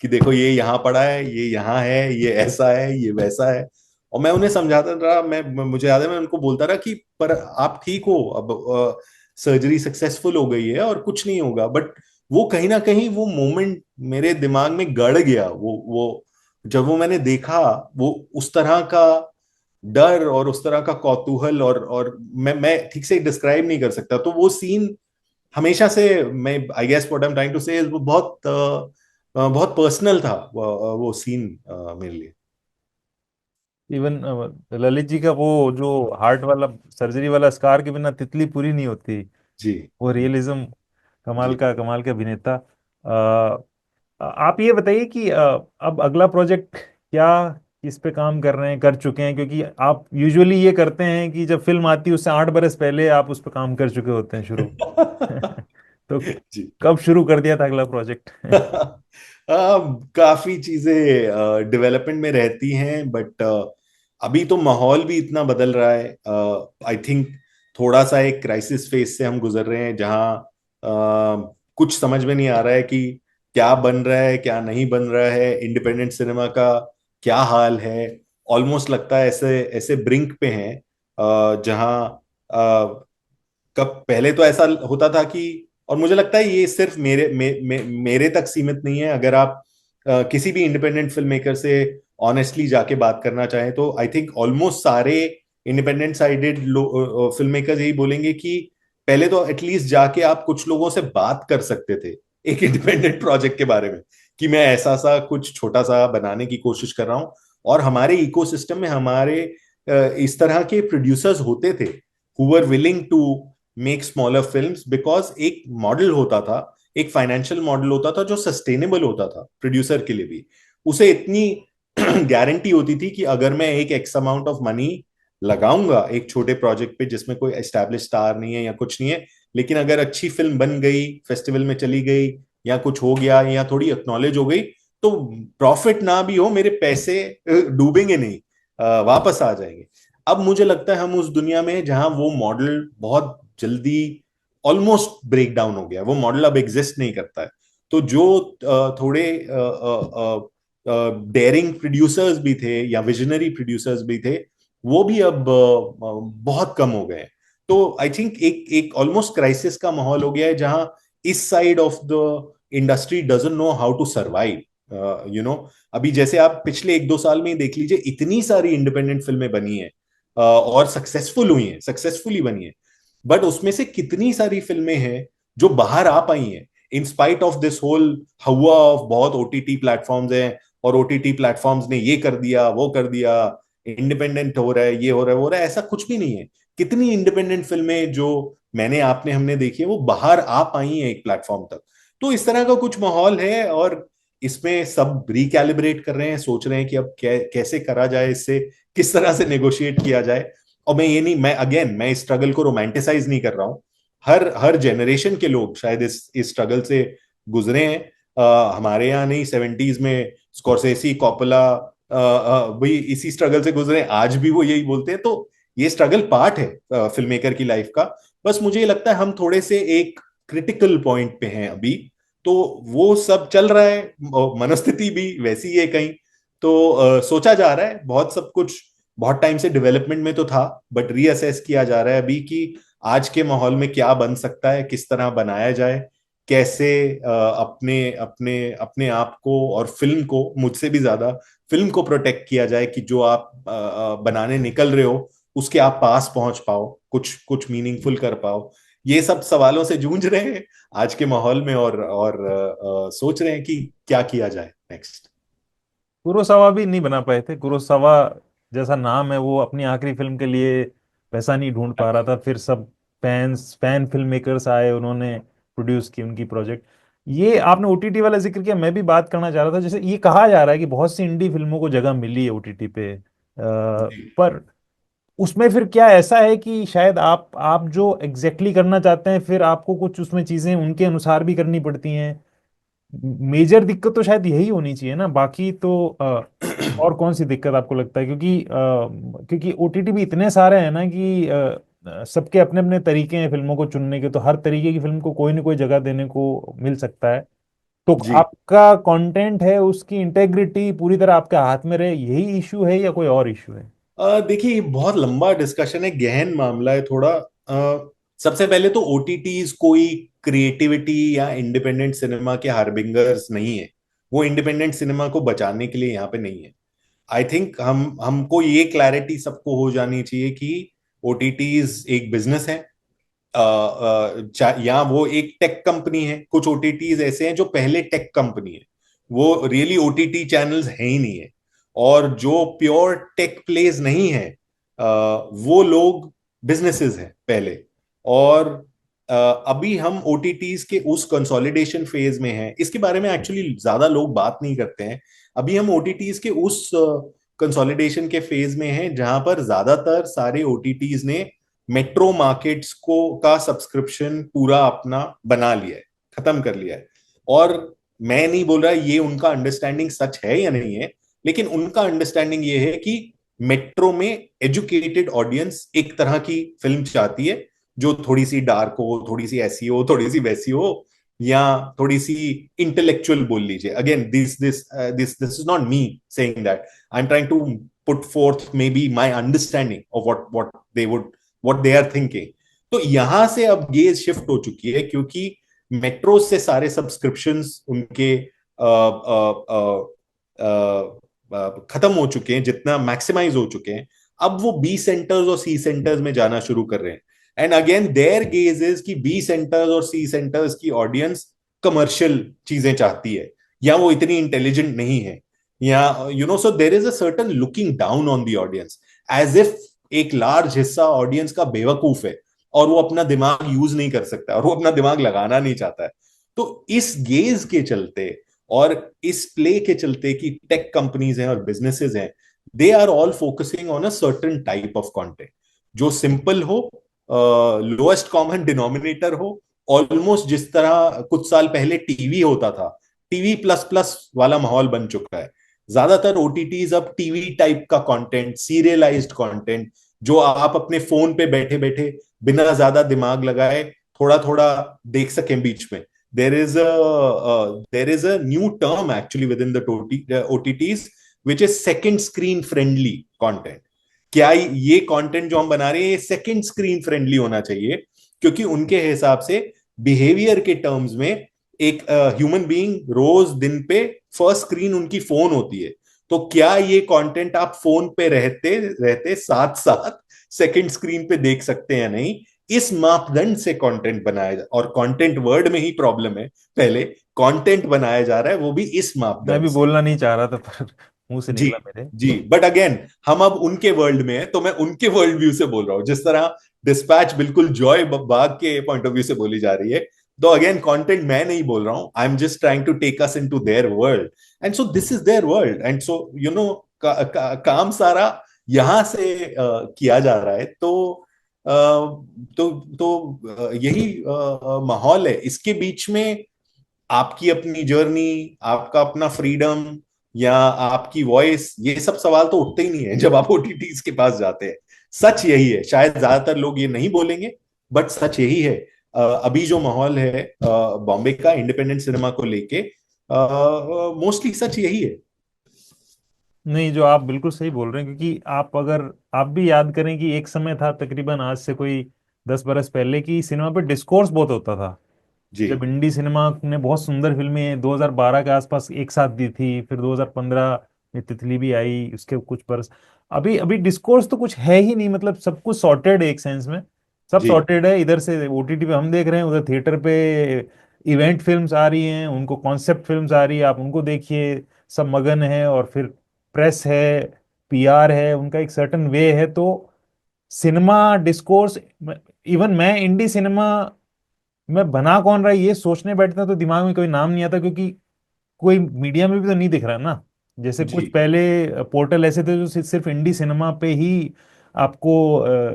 कि देखो ये यहाँ पड़ा है, ये यहाँ है, ये ऐसा है, ये वैसा है। और मैं उन्हें समझाता रहा, मुझे याद है मैं उनको बोलता रहा कि पर आप ठीक हो, अब सर्जरी सक्सेसफुल हो गई है और कुछ नहीं होगा। बट वो कहीं ना कहीं वो मोमेंट मेरे दिमाग में गड़ गया। वो जब वो मैंने देखा, वो उस तरह का डर और उस तरह का कौतूहल, और मैं ठीक से डिस्क्राइब नहीं कर सकता। तो वो सीन हमेशा से, मैं I guess what I am trying to say, वो बहुत बहुत पर्सनल था वो सीन मेरे लिए। इवन ललित जी का वो जो हार्ट वाला सर्जरी वाला स्कार के बिना तितली पूरी नहीं होती, जी वो रियलिज्म, जी। कमाल का अभिनेता। आप ये बताइए कि अब अगला प्रोजेक्ट क्या, किस पे काम कर रहे हैं, कर चुके हैं? क्योंकि आप यूजुअली ये करते हैं कि जब फिल्म आती है उससे 8 बरस पहले आप उस पे काम कर चुके होते हैं शुरू। तो जी। कब शुरू कर दिया था अगला प्रोजेक्ट? काफी चीजें डेवलपमेंट में रहती हैं, बट अभी तो माहौल भी इतना बदल रहा है। आई थिंक थोड़ा सा एक क्राइसिस फेज से हम गुजर रहे हैं, जहां कुछ समझ में नहीं आ रहा है कि क्या बन रहा है, क्या नहीं बन रहा है, इंडिपेंडेंट सिनेमा का क्या हाल है। ऑलमोस्ट लगता है ऐसे ऐसे ब्रिंक पे हैं, जहां कब पहले तो ऐसा होता था कि, और मुझे लगता है ये सिर्फ मेरे तक सीमित नहीं है। अगर आप किसी भी इंडिपेंडेंट फिल्म मेकर से ऑनेस्टली जाके बात करना चाहें, तो आई थिंक ऑलमोस्ट सारे इंडिपेंडेंट साइडेड फिल्म मेकर्स यही बोलेंगे कि पहले तो एटलीस्ट जाके आप कुछ लोगों से बात कर सकते थे एक इंडिपेंडेंट प्रोजेक्ट के बारे में, कि मैं ऐसा सा कुछ छोटा सा बनाने की कोशिश कर रहा हूं। और हमारे इकोसिस्टम में हमारे इस तरह के प्रोड्यूसर्स होते थे who were willing to make smaller films, because एक मॉडल होता था, एक फाइनेंशियल मॉडल होता था जो सस्टेनेबल होता था प्रोड्यूसर के लिए भी। उसे इतनी गारंटी होती थी कि अगर मैं एक एक्स अमाउंट ऑफ मनी लगाऊंगा एक छोटे प्रोजेक्ट पे जिसमें कोई एस्टैब्लिश स्टार नहीं है या कुछ नहीं है, लेकिन अगर अच्छी फिल्म बन गई, फेस्टिवल में चली गई, या कुछ हो गया, या थोड़ी एक्नॉलेज हो गई, तो प्रॉफिट ना भी हो, मेरे पैसे डूबेंगे नहीं, वापस आ जाएंगे। अब मुझे लगता है हम उस दुनिया में जहां वो मॉडल बहुत जल्दी ऑलमोस्ट ब्रेक डाउन हो गया, वो मॉडल अब एग्जिस्ट नहीं करता है। तो जो थोड़े डेयरिंग प्रोड्यूसर्स भी थे या विजनरी प्रोड्यूसर्स भी थे, वो भी अब बहुत कम हो गए। तो आई थिंक एक एक ऑलमोस्ट क्राइसिस का माहौल हो गया है, जहां इस side of the industry doesn't know how to survive. अभी जैसे आप पिछले 1-2 साल में ही देख लीजिए, इतनी सारी इंडिपेंडेंट फिल्में बनी हैं, और सक्सेसफुल हुई हैं, सक्सेसफुली बनी हैं। बट उसमें से कितनी सारी फिल्में हैं जो बाहर आ पाई हैं in spite of this whole हवा ऑफ बहुत ओटीटी प्लेटफॉर्म्स हैं, और ओटीटी प्लेटफॉर्म्स ने ये कर दिया, वो कर दिया, इंडिपेंडेंट हो रहा है, ये हो रहा है, वो हो रहा है, ऐसा कुछ भी नहीं है। कितनी इंडिपेंडेंट फिल्में जो मैंने आपने हमने देखी है, वो बाहर आ पाई हैं एक प्लेटफॉर्म तक। तो इस तरह का कुछ माहौल है, और इसमें सब रिकैलिब्रेट कर रहे हैं, सोच रहे हैं कि अब कैसे करा जाए, इससे किस तरह से नेगोशिएट किया जाए। और मैं ये नहीं, मैं इस स्ट्रगल को रोमांटिसाइज नहीं कर रहा हूँ। हर हर जनरेशन के लोग शायद इस स्ट्रगल से गुजरे हैं। हमारे यहाँ नहीं, 70s में स्कॉर्सेसी, कॉपोला वही इसी स्ट्रगल से गुजरे, आज भी वो यही बोलते हैं। तो ये स्ट्रगल पार्ट है फिल्म मेकर की लाइफ का। बस मुझे ये लगता है हम थोड़े से एक क्रिटिकल पॉइंट पे हैं अभी। तो वो सब चल रहा है, और मनस्थिति भी वैसी है कहीं। तो सोचा जा रहा है बहुत सब कुछ, बहुत टाइम से डेवलपमेंट में तो था, बट रीअसेस किया जा रहा है अभी कि आज के माहौल में क्या बन सकता है, किस तरह बनाया जाए, कैसे अपने अपने अपने आप को और फिल्म को, मुझसे भी ज्यादा फिल्म को प्रोटेक्ट किया जाए, कि जो आप बनाने निकल रहे हो उसके आप पास पहुंच पाओ, कुछ कुछ मीनिंगफुल कर पाओ। ये सब सवालों से जूझ रहे हैं आज के माहौल में, और सोच रहे हैं कि क्या किया जाए नेक्स्ट। कुरोसावा भी नहीं बना पाए थे। कुरोसावा जैसा नाम है, वो अपनी आखिरी फिल्म के लिए पैसा नहीं ढूंढ पा रहा था। फिर सब फैन फिल्म मेकर्स आए, उन्होंने प्रोड्यूस की उनकी प्रोजेक्ट। ये आपने ओटीटी वाला जिक्र किया, मैं भी बात करना चाह रहा था। जैसे ये कहा जा रहा है कि बहुत सी इंडी फिल्मों को जगह मिली है ओटीटी पे, जी पर उसमें फिर क्या ऐसा है कि शायद आप जो एग्जैक्टली करना चाहते हैं, फिर आपको कुछ उसमें चीजें उनके अनुसार भी करनी पड़ती हैं। मेजर दिक्कत तो शायद यही होनी चाहिए ना, बाकी तो और कौन सी दिक्कत आपको लगता है? क्योंकि ओटीटी भी इतने सारे हैं ना कि सबके अपने अपने तरीके हैं फिल्मों को चुनने के, तो हर तरीके की फिल्म को कोई ना कोई जगह देने को मिल सकता है। तो जी। आपका कंटेंट है, उसकी इंटेग्रिटी पूरी तरह आपके हाथ में रहे, यही इशू है या कोई और इशू है? देखिए, ये बहुत लंबा डिस्कशन है, गहन मामला है थोड़ा। सबसे पहले तो ओटीटीज कोई क्रिएटिविटी या इंडिपेंडेंट सिनेमा के हार्बिंगर्स नहीं है। वो इंडिपेंडेंट सिनेमा को बचाने के लिए यहाँ पे नहीं है। आई थिंक हमको ये क्लैरिटी सबको हो जानी चाहिए कि ओटीटीज एक बिजनेस है, या वो एक टेक कंपनी है। कुछ ओटीटीज ऐसे हैं जो पहले टेक कंपनी है, वो रियली ओटीटी चैनल्स है ही नहीं है। और जो प्योर टेक प्लेस नहीं है, वो लोग बिजनेसेस हैं पहले। और अभी हम ओटीटीज के उस कंसोलिडेशन फेज में हैं, इसके बारे में एक्चुअली ज्यादा लोग बात नहीं करते हैं। अभी हम ओटीटीज के उस कंसोलिडेशन के फेज में हैं जहां पर ज्यादातर सारे ओटीटीज ने मेट्रो मार्केट्स को का सब्सक्रिप्शन पूरा अपना बना लिया है, खत्म कर लिया है। और मैं नहीं बोल रहा ये उनका अंडरस्टैंडिंग सच है या नहीं है, लेकिन उनका अंडरस्टैंडिंग ये है कि मेट्रो में एजुकेटेड ऑडियंस एक तरह की फिल्म चाहती है, जो थोड़ी सी डार्क हो, थोड़ी सी ऐसी हो, थोड़ी सी वैसी हो, या थोड़ी सी इंटेलेक्चुअल बोल लीजिए। Again, this is not me saying that, I am trying to put forth maybe my understanding of what they would, what they are thinking. तो यहां से अब गेज शिफ्ट हो चुकी है, क्योंकि मेट्रो से सारे सब्सक्रिप्शंस उनके खत्म हो चुके हैं, जितना मैक्सिमाइज हो चुके हैं। अब वो बी सेंटर्स और सी सेंटर्स में जाना शुरू कर रहे हैं। And again their gaze is कि बी सेंटर्स और सी सेंटर्स की ऑडियंस कमर्शियल चीजें चाहती है, या वो इतनी इंटेलिजेंट नहीं है, या so there is a certain looking down on the audience, as if एक लार्ज हिस्सा ऑडियंस का बेवकूफ है, और वो अपना दिमाग यूज नहीं कर सकता, और वो अपना दिमाग लगाना नहीं चाहता है। तो इस गेज के चलते और इस प्ले के चलते कि टेक कंपनीज हैं और बिजनेसेस हैं, they are all focusing on a certain type of content, जो सिंपल हो, लोएस्ट कॉमन डिनोमिनेटर हो, ऑलमोस्ट जिस तरह कुछ साल पहले टीवी होता था, टीवी प्लस प्लस वाला माहौल बन चुका है। ज्यादातर ओटीटीज अब टीवी टाइप का कंटेंट, सीरियलाइज्ड कंटेंट, जो आप अपने फोन पे बैठे बैठे बिना ज्यादा दिमाग लगाए थोड़ा थोड़ा देख सकें बीच में। There is a new term actually within the OTTs, which is second screen friendly content. क्या ये कंटेंट जो हम बना रहे हैं ये सेकंड स्क्रीन फ्रेंडली होना चाहिए, क्योंकि उनके हिसाब से बिहेवियर के टर्म्स में एक ह्यूमन बीइंग रोज दिन पे फर्स्ट स्क्रीन उनकी फोन होती है। तो क्या ये कंटेंट आप फोन पे रहते रहते साथ साथ सेकंड स्क्रीन पे देख सकते हैं या नहीं, इस मापदंड से कंटेंट बनाया जा, और कंटेंट वर्ड में ही प्रॉब्लम है, पहले कंटेंट बनाया जा रहा है वो भी इस मैं मापदंड भी से। बोलना नहीं चाह रहा था, पर मुंह से जी निकला मेरे। जी। बट अगेन, हम अब उनके वर्ल्ड में है, तो मैं उनके वर्ल्ड व्यू से बोल रहा हूं, जिस तरह डिस्पैच बिल्कुल जॉय बाग के पॉइंट ऑफ व्यू से बोली जा रही है। तो अगेन, कंटेंट मैं नहीं बोल रहा हूं, I am just trying to take us into their world, and so this is their world, and so काम सारा यहां से किया जा रहा है। यही माहौल है। इसके बीच में आपकी अपनी जर्नी, आपका अपना फ्रीडम, या आपकी वॉइस, ये सब सवाल तो उठते ही नहीं है जब आप ओटीटीज के पास जाते हैं। सच यही है, शायद ज्यादातर लोग ये नहीं बोलेंगे, बट सच यही है अभी जो माहौल है बॉम्बे का इंडिपेंडेंट सिनेमा को लेके, मोस्टली सच यही है। नहीं, जो आप बिल्कुल सही बोल रहे हैं, क्योंकि आप अगर आप भी याद करें कि एक समय था तकरीबन आज से कोई 10 बरस पहले की सिनेमा पे डिस्कोर्स बहुत होता था। जी जब इंडी सिनेमा ने बहुत सुंदर फिल्में 2012 के आसपास एक साथ दी थी, फिर 2015 में तितली भी आई, उसके कुछ बरस अभी अभी डिस्कोर्स तो कुछ है ही नहीं, मतलब सब कुछ सॉर्टेड है एक सेंस में। सब जी सॉर्टेड है, इधर से ओटीटी पे हम देख रहे हैं, उधर थिएटर पे इवेंट फिल्म्स आ रही हैं, उनको कॉन्सेप्ट फिल्म्स आ रही है, आप उनको देखिए। सब मगन है, और फिर प्रेस है, पीआर है, उनका एक सर्टन वे है। तो सिनेमा डिस्कोर्स, इवन मैं इंडी सिनेमा में बना कौन रहा है ये सोचने बैठता तो दिमाग में कोई नाम नहीं आता, क्योंकि कोई मीडिया में भी तो नहीं दिख रहा ना। जैसे कुछ जी पहले पोर्टल ऐसे थे जो सिर्फ इंडी सिनेमा पे ही आपको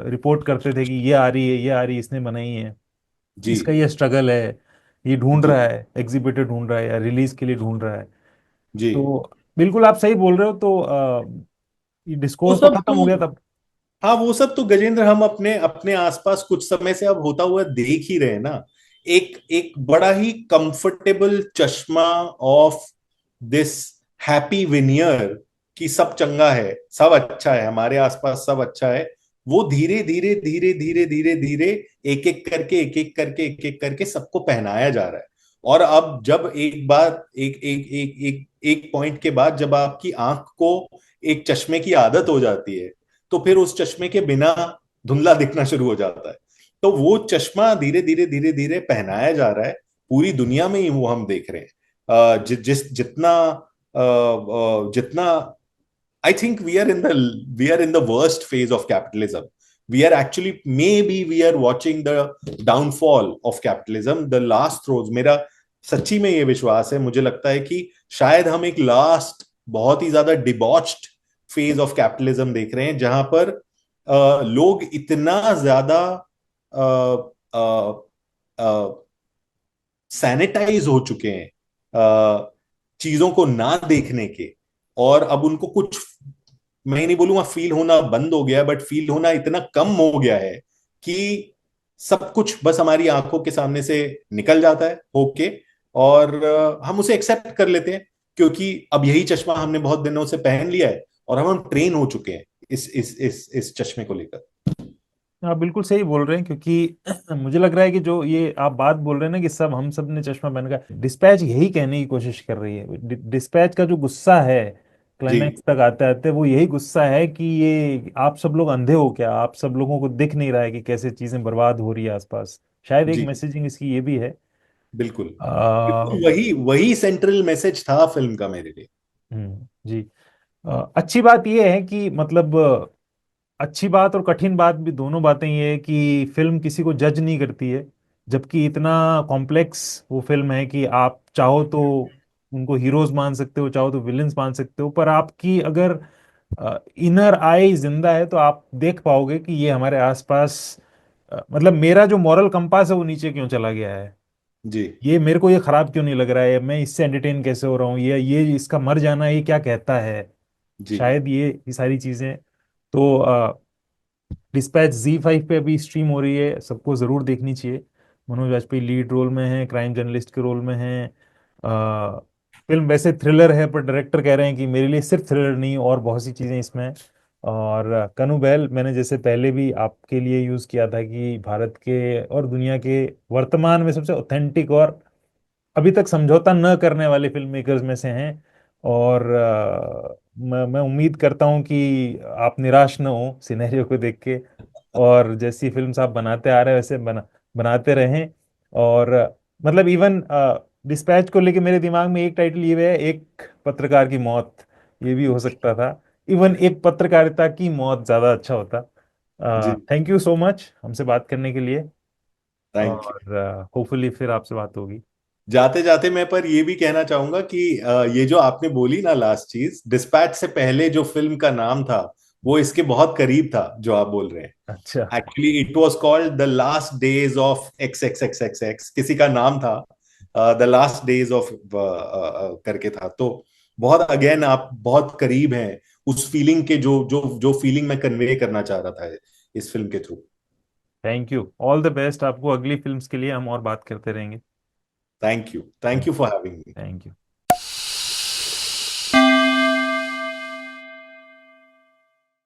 रिपोर्ट करते थे कि ये आ रही है, ये आ रही है, इसने बनाई है, जी इसका ये स्ट्रगल है, ये ढूंढ जी रहा है, एग्जीबिटर ढूंढ रहा है या रिलीज के लिए ढूंढ रहा है। जी। तो बिल्कुल आप सही बोल रहे हो। तो ये वो डिस्कोर्स तो सब खत्म हो तो, गया तब। हाँ वो सब तो गजेंद्र हम अपने अपने आसपास कुछ समय से अब होता हुआ देख ही रहे हैं ना। एक एक बड़ा ही कंफर्टेबल चश्मा ऑफ दिस हैप्पी विनियर कि सब चंगा है, सब अच्छा है, हमारे आसपास सब अच्छा है। वो धीरे धीरे धीरे धीरे धीरे धीरे एक एक करके एक एक करके एक एक करके सबको पहनाया जा रहा है। और अब जब एक बार एक एक एक एक एक पॉइंट के बाद जब आपकी आंख को एक चश्मे की आदत हो जाती है, तो फिर उस चश्मे के बिना धुंधला दिखना शुरू हो जाता है। तो वो चश्मा धीरे धीरे धीरे धीरे पहनाया जा रहा है, पूरी दुनिया में ही वो हम देख रहे हैं। जितना जितना I think we are in the worst phase of capitalism. We are actually maybe we are watching the downfall of capitalism, the last throes. मेरा सच्ची में ये विश्वास है, मुझे लगता है कि शायद हम एक लास्ट बहुत ही ज्यादा डिबॉच्ड फेज ऑफ कैपिटलिज्म देख रहे हैं, जहां पर लोग इतना ज्यादा सैनिटाइज हो चुके हैं चीजों को ना देखने के। और अब उनको कुछ, मैं नहीं बोलूंगा फील होना बंद हो गया, बट फील होना इतना कम हो गया है कि सब कुछ बस हमारी आंखों के सामने से निकल जाता है होके, और हम उसे एक्सेप्ट कर लेते हैं, क्योंकि अब यही चश्मा हमने बहुत दिनों से पहन लिया है और हम ट्रेन हो चुके हैं इस चश्मे को लेकर। आप बिल्कुल सही बोल रहे हैं, क्योंकि मुझे लग रहा है कि जो ये आप बात बोल रहे हैं ना कि सब हम सब ने चश्मा पहन का, डिस्पैच यही कहने की कोशिश कर रही है। डिस्पैच का जो गुस्सा है जी क्लाइमैक्स तक आते आते, वो यही गुस्सा है कि ये आप सब लोग अंधे हो क्या, आप सब लोगों को दिख नहीं रहा है कि कैसे चीजें बर्बाद हो रही है आसपास। शायद एक जी मैसेजिंग इसकी ये भी है। बिल्कुल आ, बिल्कुल, वही वही सेंट्रल मैसेज था फिल्म का मेरे लिए। जी। अच्छी बात ये है कि मतलब अच्छी बात और कठिन बात भी, दोनों बातें ये है कि फिल्म किसी को जज नहीं करती है। जबकि इतना कॉम्प्लेक्स वो फिल्म है कि आप चाहो तो उनको हीरोज मान सकते हो, चाहो तो विलेंस मान सकते हो, पर आपकी अगर इनर आई जिंदा है तो आप देख पाओगे कि ये हमारे आसपास, मतलब मेरा जो मॉरल कंपास है वो नीचे क्यों चला गया है, जी ये मेरे को ये खराब क्यों नहीं लग रहा है, मैं इससे एंटरटेन कैसे हो रहा हूँ, ये इसका मर जाना ये क्या कहता है। जी शायद ये सारी चीजें। तो डिस्पैच Z5 पे अभी स्ट्रीम हो रही है, सबको जरूर देखनी चाहिए। मनोज वाजपेयी लीड रोल में है, क्राइम जर्नलिस्ट के रोल में है। फिल्म वैसे थ्रिलर है, पर डायरेक्टर कह रहे हैं कि मेरे लिए सिर्फ थ्रिलर नहीं और बहुत सी चीजें इसमें हैं। और कनु बैल मैंने जैसे पहले भी आपके लिए यूज किया था कि भारत के और दुनिया के वर्तमान में सबसे ऑथेंटिक और अभी तक समझौता न करने वाले फिल्म मेकर्स में से हैं। और मैं उम्मीद करता हूं कि आप निराश न हो सिनेरियो को देख के, और जैसी फिल्म्स आप बनाते आ रहे हैं वैसे बनाते रहें। और मतलब इवन डिस्पैच को लेके मेरे दिमाग में एक टाइटल ये भी है, एक पत्रकार की मौत, ये भी हो सकता था। इवन एक पत्रकारिता की मौत ज्यादा अच्छा होता। जी थैंक यू सो मच हमसे बात करने के लिए। Thank you. और होपफुली फिर आपसे बात होगी। जाते जाते मैं पर ये भी कहना चाहूंगा कि ये जो आपने बोली ना लास्ट चीज, डिस्पैच से पहले जो फिल्म का नाम था वो इसके बहुत करीब था जो आप बोल रहे हैं। अच्छा। Actually it was called the last days of x x x x x, किसी का नाम था द लास्ट डेज ऑफ करके था। तो बहुत अगेन आप बहुत करीब हैं उस फीलिंग के, जो जो जो फीलिंग मैं कन्वे करना चाह रहा था इस फिल्म के through. Thank you, all the best आपको अगली फिल्म्स के लिए, हम और बात करते रहेंगे। Thank you thank for having me. Thank you.